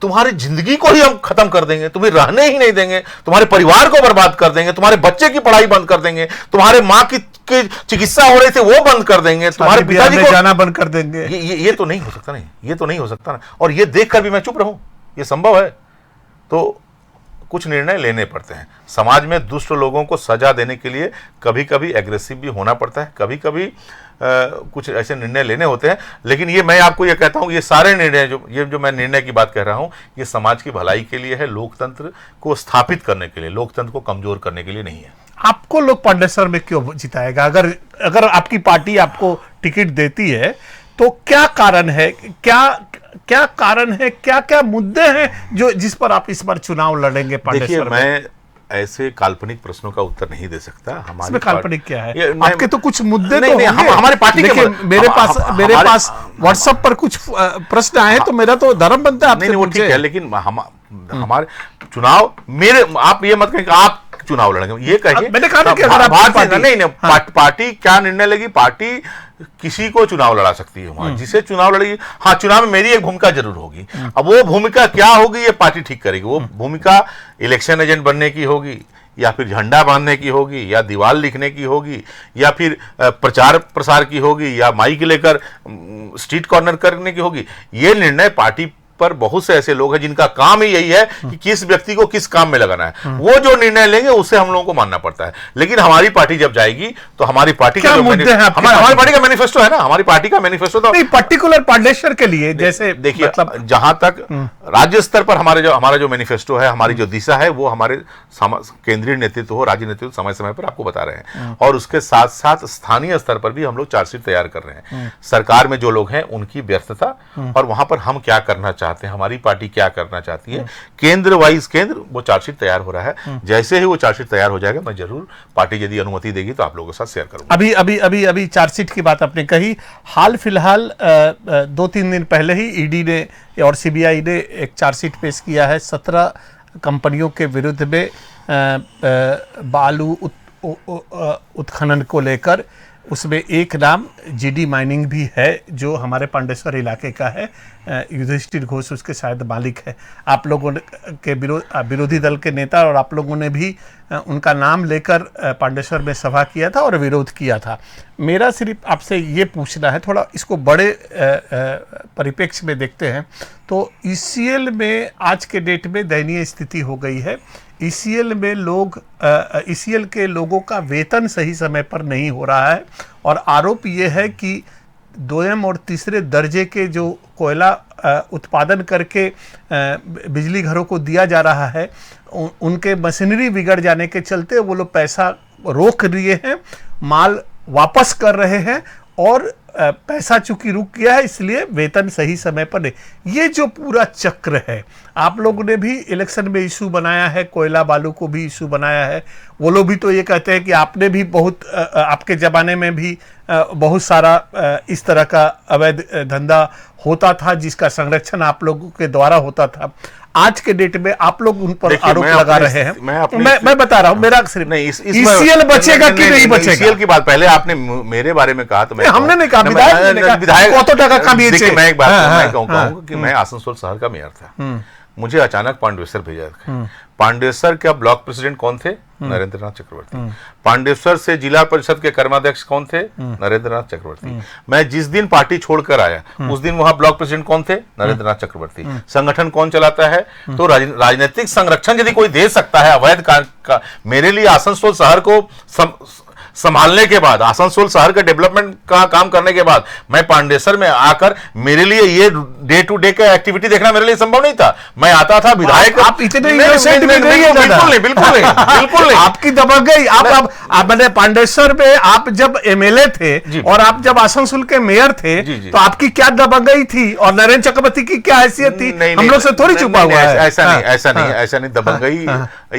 तुम्हारी जिंदगी को ही हम खत्म कर देंगे, तुम्हें रहने ही नहीं देंगे, तुम्हारे परिवार को बर्बाद कर देंगे, तुम्हारे बच्चे की पढ़ाई बंद कर देंगे, तुम्हारे माँ की चिकित्सा हो रही थी वो बंद कर देंगे, तुम्हारे पिताजी को जाना बंद कर देंगे। ये तो नहीं हो सकता। नहीं, ये तो नहीं हो सकता ना। और ये देखकर भी मैं चुप रहूं, ये संभव है? तो कुछ निर्णय लेने पड़ते हैं। समाज में दुष्ट लोगों को सजा देने के लिए कभी कभी एग्रेसिव भी होना पड़ता है, कभी कभी कुछ ऐसे निर्णय लेने होते हैं। लेकिन ये मैं आपको ये कहता हूँ, ये सारे निर्णय जो मैं निर्णय की बात कह रहा हूँ, ये समाज की भलाई के लिए है, लोकतंत्र को स्थापित करने के लिए, लोकतंत्र को कमजोर करने के लिए नहीं है। आपको लोग पांडेसर में क्यों जिताएगा? अगर आपकी पार्टी आपको टिकट देती है तो क्या कारण है, क्या कारण है, क्या मुद्दे हैं जो जिस पर आप इस बार चुनाव लड़ेंगे पांडेसर में? मैं ऐसे काल्पनिक प्रश्नों का उत्तर नहीं दे सकता। हमारे काल्पनिक क्या है? आपके तो कुछ मुद्दे नहीं, तो होंगे। हमारी पार्टी के मेरे पास व्हाट्सएप पर कुछ प्रश्न आए तो मेरा तो धर्म बनता है आपसे। नहीं, वो ठीक है, लेकिन हमारे चुनाव, आप ये मत कहें कि आप चुनाव लड़ेंगे, ये कहिए। मैंने कहा कि अगर आप पार्टी क्या निर्णय लेगी, पार्टी किसी को चुनाव लड़ा सकती है वहां, जिसे चुनाव लड़ेगी। हाँ, चुनाव में मेरी एक भूमिका जरूर होगी। अब वो भूमिका क्या होगी ये पार्टी ठीक करेगी। वो भूमिका इलेक्शन एजेंट बनने की होगी, या फिर झंडा बांधने की होगी, या दीवार लिखने की होगी, या फिर प्रचार प्रसार की होगी, या माइक लेकर स्ट्रीट कॉर्नर करने की होगी। ये निर्णय पार्टी पर बहुत से ऐसे लोग हैं जिनका काम ही यही है कि किस व्यक्ति को किस काम में लगाना है, वो जो निर्णय लेंगे उसे हम लोगों को मानना पड़ता है। लेकिन हमारी पार्टी जब जाएगी तो हमारी पार्टी का हमारी पार्टी का मैनिफेस्टो है ना, हमारी पार्टी का मैनिफेस्टो तो पर्टिकुलर पांडेसर के लिए जैसे देखिए, मतलब जहां तक राज्य स्तर पर हमारा जो मैनिफेस्टो है, हमारी जो दिशा है, वो हमारे केंद्रीय नेतृत्व हो, राज्य नेतृत्व समय समय पर आपको बता रहे हैं, और उसके साथ साथ स्थानीय स्तर पर भी हम लोग चार्जशीट तैयार कर रहे हैं। सरकार में जो लोग हैं उनकी व्यस्तता और वहां पर हम क्या करना चाहते हैं, हमारी पार्टी क्या करना चाहती है, केंद्र वाइज केंद्र वो चार्जशीट तैयार हो रहा है। जैसे ही वो चार्जशीट तैयार हो जाएगा, मैं जरूर पार्टी यदि अनुमति देगी तो आप लोगों के साथ शेयर करूंगा। अभी चार्जशीट की बात आपने कही, हाल फिलहाल 2-3 दिन पहले ही ईडी ने और सीबीआई ने एक चार्जशीट पेश किया है 17 कंपनियों के विरुद्ध में बालू उत्खनन को लेकर। उसमें एक नाम जीडी माइनिंग भी है जो हमारे पांडेसर इलाके का है, युधिष्ठिर घोष उसके शायद मालिक है। आप लोगों के विरोधी दल के नेता और आप लोगों ने भी उनका नाम लेकर पांडेसर में सभा किया था और विरोध किया था। मेरा सिर्फ आपसे ये पूछना है, थोड़ा इसको बड़े परिप्रेक्ष्य में देखते हैं तो ईसीएल में आज के डेट में दयनीय स्थिति हो गई है। ईसीएल में ईसीएल के लोगों का वेतन सही समय पर नहीं हो रहा है और आरोप ये है कि 2म और 3रे दर्जे के जो कोयला उत्पादन करके बिजली घरों को दिया जा रहा है, उनके मशीनरी बिगड़ जाने के चलते वो लोग पैसा रोक लिए हैं, माल वापस कर रहे हैं और पैसा चूंकि रुक गया है इसलिए वेतन सही समय पर नहीं। ये जो पूरा चक्र है, आप लोगों ने भी इलेक्शन में इशू बनाया है, कोयला बालू को भी इशू बनाया है। वो लोग भी तो ये कहते हैं कि आपने भी बहुत आपके ज़माने में भी बहुत सारा इस तरह का अवैध धंधा होता था जिसका संरक्षण आप लोगों के द्वारा होता था। आज के डेट में आप लोग उन पर आरोप लगा रहे हैं। मैं बता रहा हूं, मेरा सिर्फ नहीं ईसीएल बचेगा कि नहीं बचेगा, ईसीएल की बात पहले आपने मेरे बारे में कहा तो मैं हमने नहीं कहा, विधायक का भी देखिए, मैं एक बात मैं कहूंगा कि मैं आसनसोल शहर का मेयर था, मुझे अचानक पांडेसर भेजा था। पांडेसर का ब्लॉक प्रेसिडेंट कौन थे? नरेंद्र नाथ चक्रवर्ती। पांडेसर से जिला परिषद के कर्माध्यक्ष कौन थे? नरेंद्र नाथ चक्रवर्ती। मैं जिस दिन पार्टी छोड़कर आया उस दिन वहां ब्लॉक प्रेसिडेंट कौन थे? नरेंद्र नाथ चक्रवर्ती। संगठन कौन चलाता है? तो राजनीतिक संरक्षण यदि कोई दे सकता है अवैध का, मेरे लिए आसनसोल शहर को संभालने के बाद, आसनसोल शहर के डेवलपमेंट का काम करने के बाद मैं पांडेसर में आकर, मेरे लिए ये डे टू डे का एक्टिविटी देखना मेरे लिए संभव नहीं था। मैं आता था विधायक, आप इतने इनोसेंट भी नहीं है, बिल्कुल नहीं आपकी दबक गई। आप मैंने पांडेसर में आप जब एमएलए थे और आप जब आसनसोल के मेयर थे तो आपकी क्या दबक गई थी और नरेंद्र चक्रवर्ती की क्या हैसियत थी? हम लोग से थोड़ी छुपा हुआ है। ऐसा नहीं दबक गई,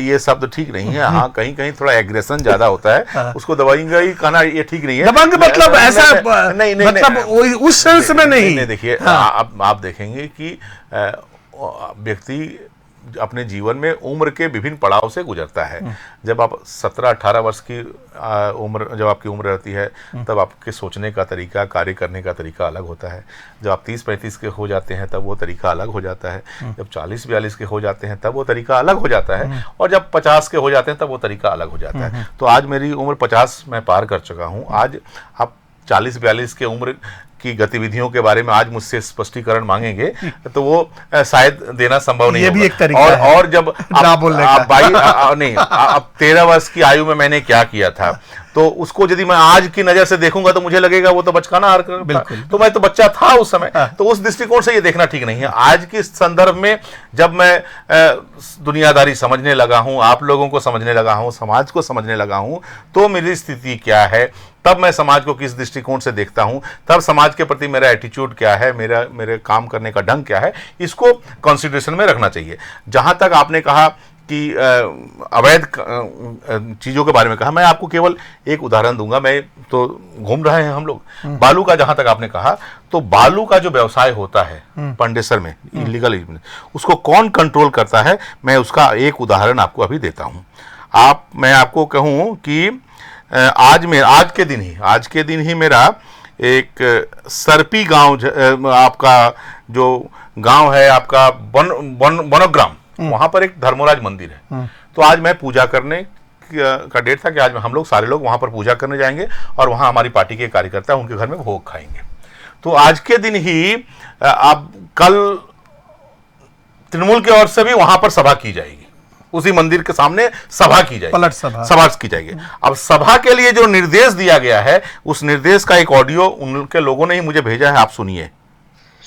ये शब्द ठीक नहीं है। हाँ, कहीं कहीं थोड़ा एग्रेशन ज्यादा होता है, उसको दवाएंगे कहना ये ठीक नहीं है। दबंग मतलब ऐसा नहीं, मतलब उस सेंस में नहीं। देखिए, आप देखेंगे कि व्यक्ति अपने जीवन में उम्र के विभिन्न पड़ाव से गुजरता है। जब आप 17-18 वर्ष की उम्र, जब आपकी उम्र रहती है, तब आपके सोचने का तरीका, कार्य करने का तरीका अलग होता है। जब आप 30-35 के हो जाते हैं तब वो तरीका अलग हो जाता है। जब 40-42 के हो जाते हैं तब वो तरीका अलग हो जाता है, और जब 50 के हो जाते हैं तब वो तरीका अलग हो जाता है। तो आज मेरी उम्र 50 मैं पार कर चुका हूँ। आज आप 40-42 के उम्र की गतिविधियों के बारे में आज मुझसे स्पष्टीकरण मांगेंगे तो वो शायद देना संभव नहीं होगा। भी एक तरीका है। और जब आप 13 वर्ष की आयु में मैंने क्या किया था, तो उसको यदि मैं आज की नजर से देखूंगा तो मुझे लगेगा वो तो बचकाना हरकत था, तो मैं तो बच्चा था उस समय। तो उस दृष्टिकोण से ये देखना ठीक नहीं है। आज के संदर्भ में जब मैं दुनियादारी समझने लगा हूं, आप लोगों को समझने लगा हूं, समाज को समझने लगा हूं, तो मेरी स्थिति क्या है, तब मैं समाज को किस दृष्टिकोण से देखता हूं, तब समाज के प्रति मेरा एटीट्यूड क्या है, मेरे काम करने का ढंग क्या है, इसको कंसिडरेशन में रखना चाहिए। जहां तक आपने कहा कि अवैध चीज़ों के बारे में कहा, मैं आपको केवल एक उदाहरण दूंगा। मैं तो घूम रहे हैं हम लोग, बालू का जहां तक आपने कहा, तो बालू का जो व्यवसाय होता है पांडेसर में इलीगल, उसको कौन कंट्रोल करता है, मैं उसका एक उदाहरण आपको अभी देता हूं। मैं आपको कहूं कि आज के दिन ही मेरा एक सरपी गांव, आपका जो गांव है आपका बनोग्राम, वहां पर एक धर्मराज मंदिर है। तो आज मैं पूजा करने का डेट था कि आज हम लोग सारे लोग वहां पर पूजा करने जाएंगे और वहां हमारी पार्टी के कार्यकर्ता उनके घर में भोग खाएंगे। तो आज के दिन ही, अब कल तृणमूल की ओर से भी वहां पर सभा की जाएगी, उसी मंदिर के सामने सभा की जाएगी, पलट सभा की जाएगी। अब सभा के लिए जो निर्देश दिया गया है, उस निर्देश का एक ऑडियो उनके लोगों ने ही मुझे भेजा है, आप सुनिए।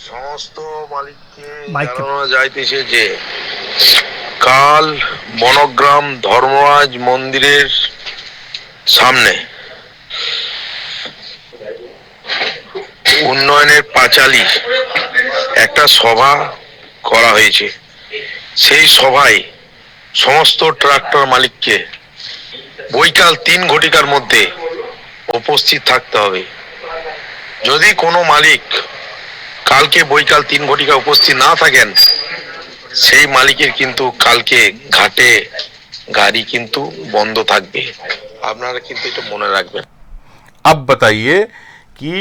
সমস্ত মালিককে মাইকে। জানানো যাইতেছে যে কাল বনগ্রাম ধর্মরাজ মন্দিরের সামনে উন্নয়নের পাঁচালী একটা সভা করা হয়েছে। সেই সভায় সমস্ত ট্রাক্টর মালিককে বৈকাল 3 ঘটিকার মধ্যে উপস্থিত থাকতে হবে। যদি কোনো মালিক কালকে বৈকাল 3 ঘটিকা উপস্থিত না থাকেন, সেই মালিকের কিন্তু কালকে ঘাটে গাড়ি কিন্তু বন্ধ থাকবে। আপনারা কিন্তু এটা মনে রাখবেন। अब बताइए कि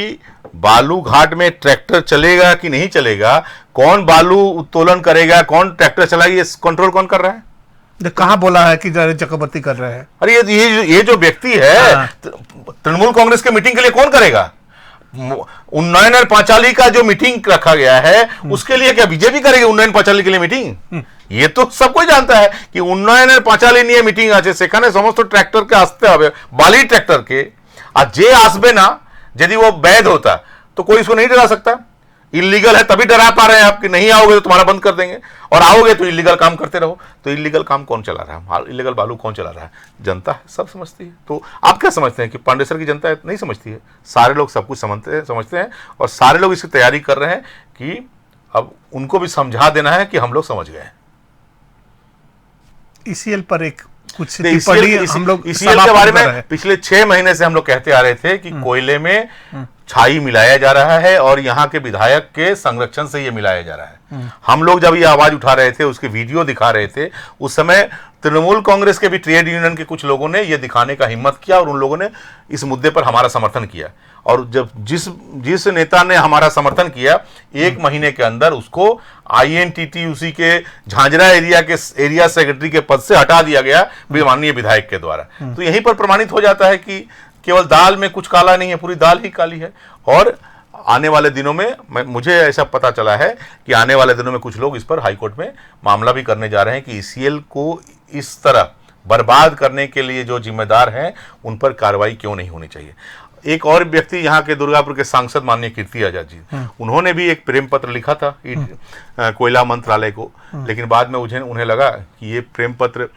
बालू घाट में ट्रैक्टर चलेगा कि नहीं चलेगा, कौन बालू उत्तोलन करेगा, कौन ट्रैक्टर चलाएगा, ये कंट्रोल कौन कर रहा है? कहाँ बोला है कि चक्रवर्ती कर रहे हैं? अरे ये जो व्यक्ति है, हाँ। तृणमूल कांग्रेस के मीटिंग के लिए कौन करेगा? उन्नयन और पांचाली का जो मीटिंग रखा गया है, उसके लिए क्या बीजेपी करेगी उन्नयन पांचाली के लिए मीटिंग? ये तो सबको जानता है कि उन्नयन और पांचाली নিয়ে মিটিং আছে, সেখানে সমস্ত ট্র্যাক্টরকে আসতে হবে, বালি ট্র্যাক্টরকে। আর যে আসবে না, यदि वो वैध होता तो कोई इसको नहीं डरा सकता। इलीगल है तभी डरा पा रहे हैं आप कि नहीं आओगे तो तुम्हारा बंद कर देंगे, और आओगे तो इलीगल काम करते रहो। तो इलीगल काम कौन चला रहा है, इलीगल बालू कौन चला रहा है? जनता है, सब समझती है। तो आप क्या समझते हैं कि पांडेसर की जनता नहीं समझती है? सारे लोग सब कुछ समझते हैं और सारे लोग इसकी तैयारी कर रहे हैं कि अब उनको भी समझा देना है कि हम लोग समझ गए हैं। ईसीएल पर एक कुछ ईसीएल हम लोग के बारे में पिछले 6 महीने से हम लोग कहते आ रहे थे कि कोयले में छाई मिलाया जा रहा है और यहाँ के विधायक के संरक्षण से ये मिलाया जा रहा है। हम लोग जब ये आवाज उठा रहे थे, उसके वीडियो दिखा रहे थे, उस समय तृणमूल कांग्रेस के भी ट्रेड यूनियन के कुछ लोगों ने ये दिखाने का हिम्मत किया और उन लोगों ने इस मुद्दे पर हमारा समर्थन किया। और जब जिस नेता ने हमारा समर्थन किया, 1 महीने के अंदर उसको INTTUC के झांझरा एरिया सेक्रेटरी के पद से हटा दिया गया माननीय विधायक के द्वारा। तो यहीं पर प्रमाणित हो जाता है कि केवल दाल में कुछ काला नहीं है, पूरी दाल ही काली है। और आने वाले दिनों में मुझे ऐसा पता चला है कि आने वाले दिनों में कुछ लोग इस पर हाईकोर्ट में मामला भी करने जा रहे हैं कि ईसीएल को इस तरह बर्बाद करने के लिए जो जिम्मेदार हैं उन पर कार्रवाई क्यों नहीं होनी चाहिए। एक और व्यक्ति यहाँ के दुर्गापुर के सांसद माननीय कीर्ति आजाद जी, उन्होंने भी एक प्रेम पत्र लिखा था कोयला मंत्रालय को, लेकिन बाद में उन्हें लगा कि ये प्रेम पत्र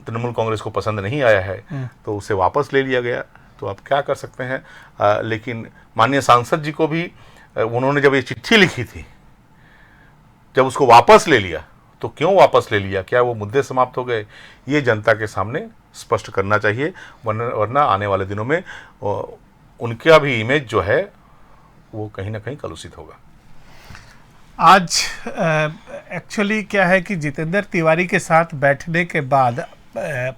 तृणमूल कांग्रेस को पसंद नहीं आया है, तो उसे वापस ले लिया गया। तो आप क्या कर सकते हैं। लेकिन माननीय सांसद जी को भी उन्होंने जब ये चिट्ठी लिखी थी, जब उसको वापस ले लिया, तो क्यों वापस ले लिया, क्या वो मुद्दे समाप्त हो गए, ये जनता के सामने स्पष्ट करना चाहिए, वरना आने वाले दिनों में उनका भी इमेज जो है वो कहीं ना कहीं कलुषित होगा। आज एक्चुअली क्या है कि जितेंद्र तिवारी के साथ बैठने के बाद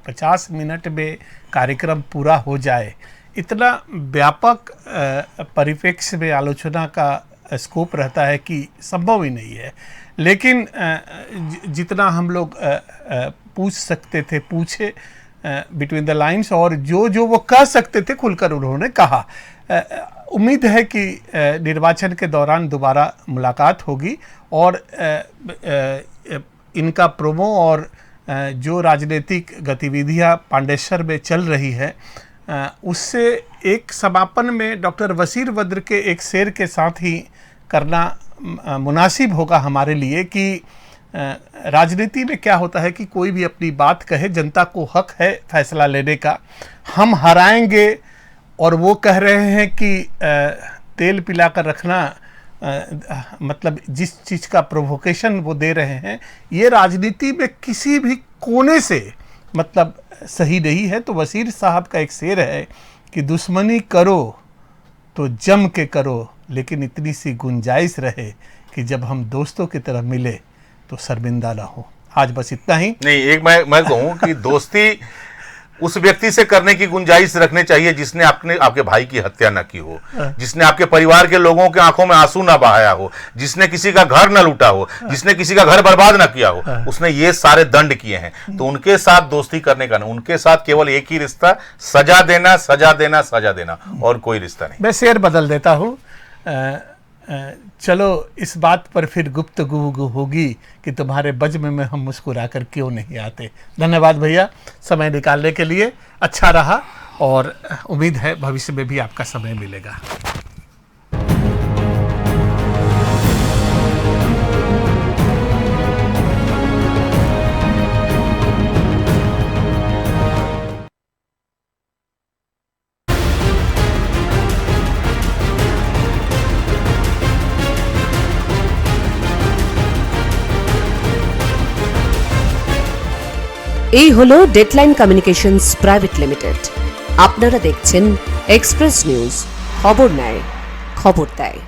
50 मिनट में कार्यक्रम पूरा हो जाए, इतना व्यापक परिप्रेक्ष्य में आलोचना का स्कोप रहता है कि संभव ही नहीं है। लेकिन जितना हम लोग पूछ सकते थे पूछे बिटवीन द लाइंस, और जो वो कह सकते थे खुलकर उन्होंने कहा। उम्मीद है कि निर्वाचन के दौरान दोबारा मुलाकात होगी और इनका प्रोमो और जो राजनीतिक गतिविधियां पांडेसर में चल रही है उससे एक समापन में डॉक्टर वसीर वद्र के एक शेर के साथ ही करना मुनासिब होगा हमारे लिए कि राजनीति में क्या होता है कि कोई भी अपनी बात कहे, जनता को हक है फैसला लेने का। हम हराएंगे और वो कह रहे हैं कि तेल पिलाकर रखना, मतलब जिस चीज़ का प्रोवोकेशन वो दे रहे हैं, ये राजनीति में किसी भी कोने से मतलब सही नहीं है। तो वसीर साहब का एक शेर है कि दुश्मनी करो तो जम के करो, लेकिन इतनी सी गुंजाइश रहे कि जब हम दोस्तों की तरह मिले तो शर्मिंदा ना हो। आज बस इतना ही। नहीं, एक मैं कहूँ कि दोस्ती उस व्यक्ति से करने की गुंजाइश रखनी चाहिए जिसने आपके भाई की हत्या न की हो, जिसने आपके परिवार के लोगों के आंखों में आंसू ना बहाया हो, जिसने किसी का घर न लूटा हो, जिसने किसी का घर बर्बाद न किया हो, उसने ये सारे दंड किए हैं। तो उनके साथ दोस्ती करने का, उनके साथ केवल एक ही रिश्ता, सजा देना, सजा देना, सजा देना, और कोई रिश्ता नहीं। मैं शेर बदल देता हूँ, चलो इस बात पर फिर गुफ्तगू होगी कि तुम्हारे बज्म में हम मुस्कुरा कर क्यों नहीं आते। धन्यवाद भैया समय निकालने के लिए, अच्छा रहा और उम्मीद है भविष्य में भी आपका समय मिलेगा। এই হলো ডেডলাইন কমিউনিকেশনস প্রাইভেট লিমিটেড। আপনারা দেখছেন এক্সপ্রেস নিউজ, খবর নেয়, খবর দেয়।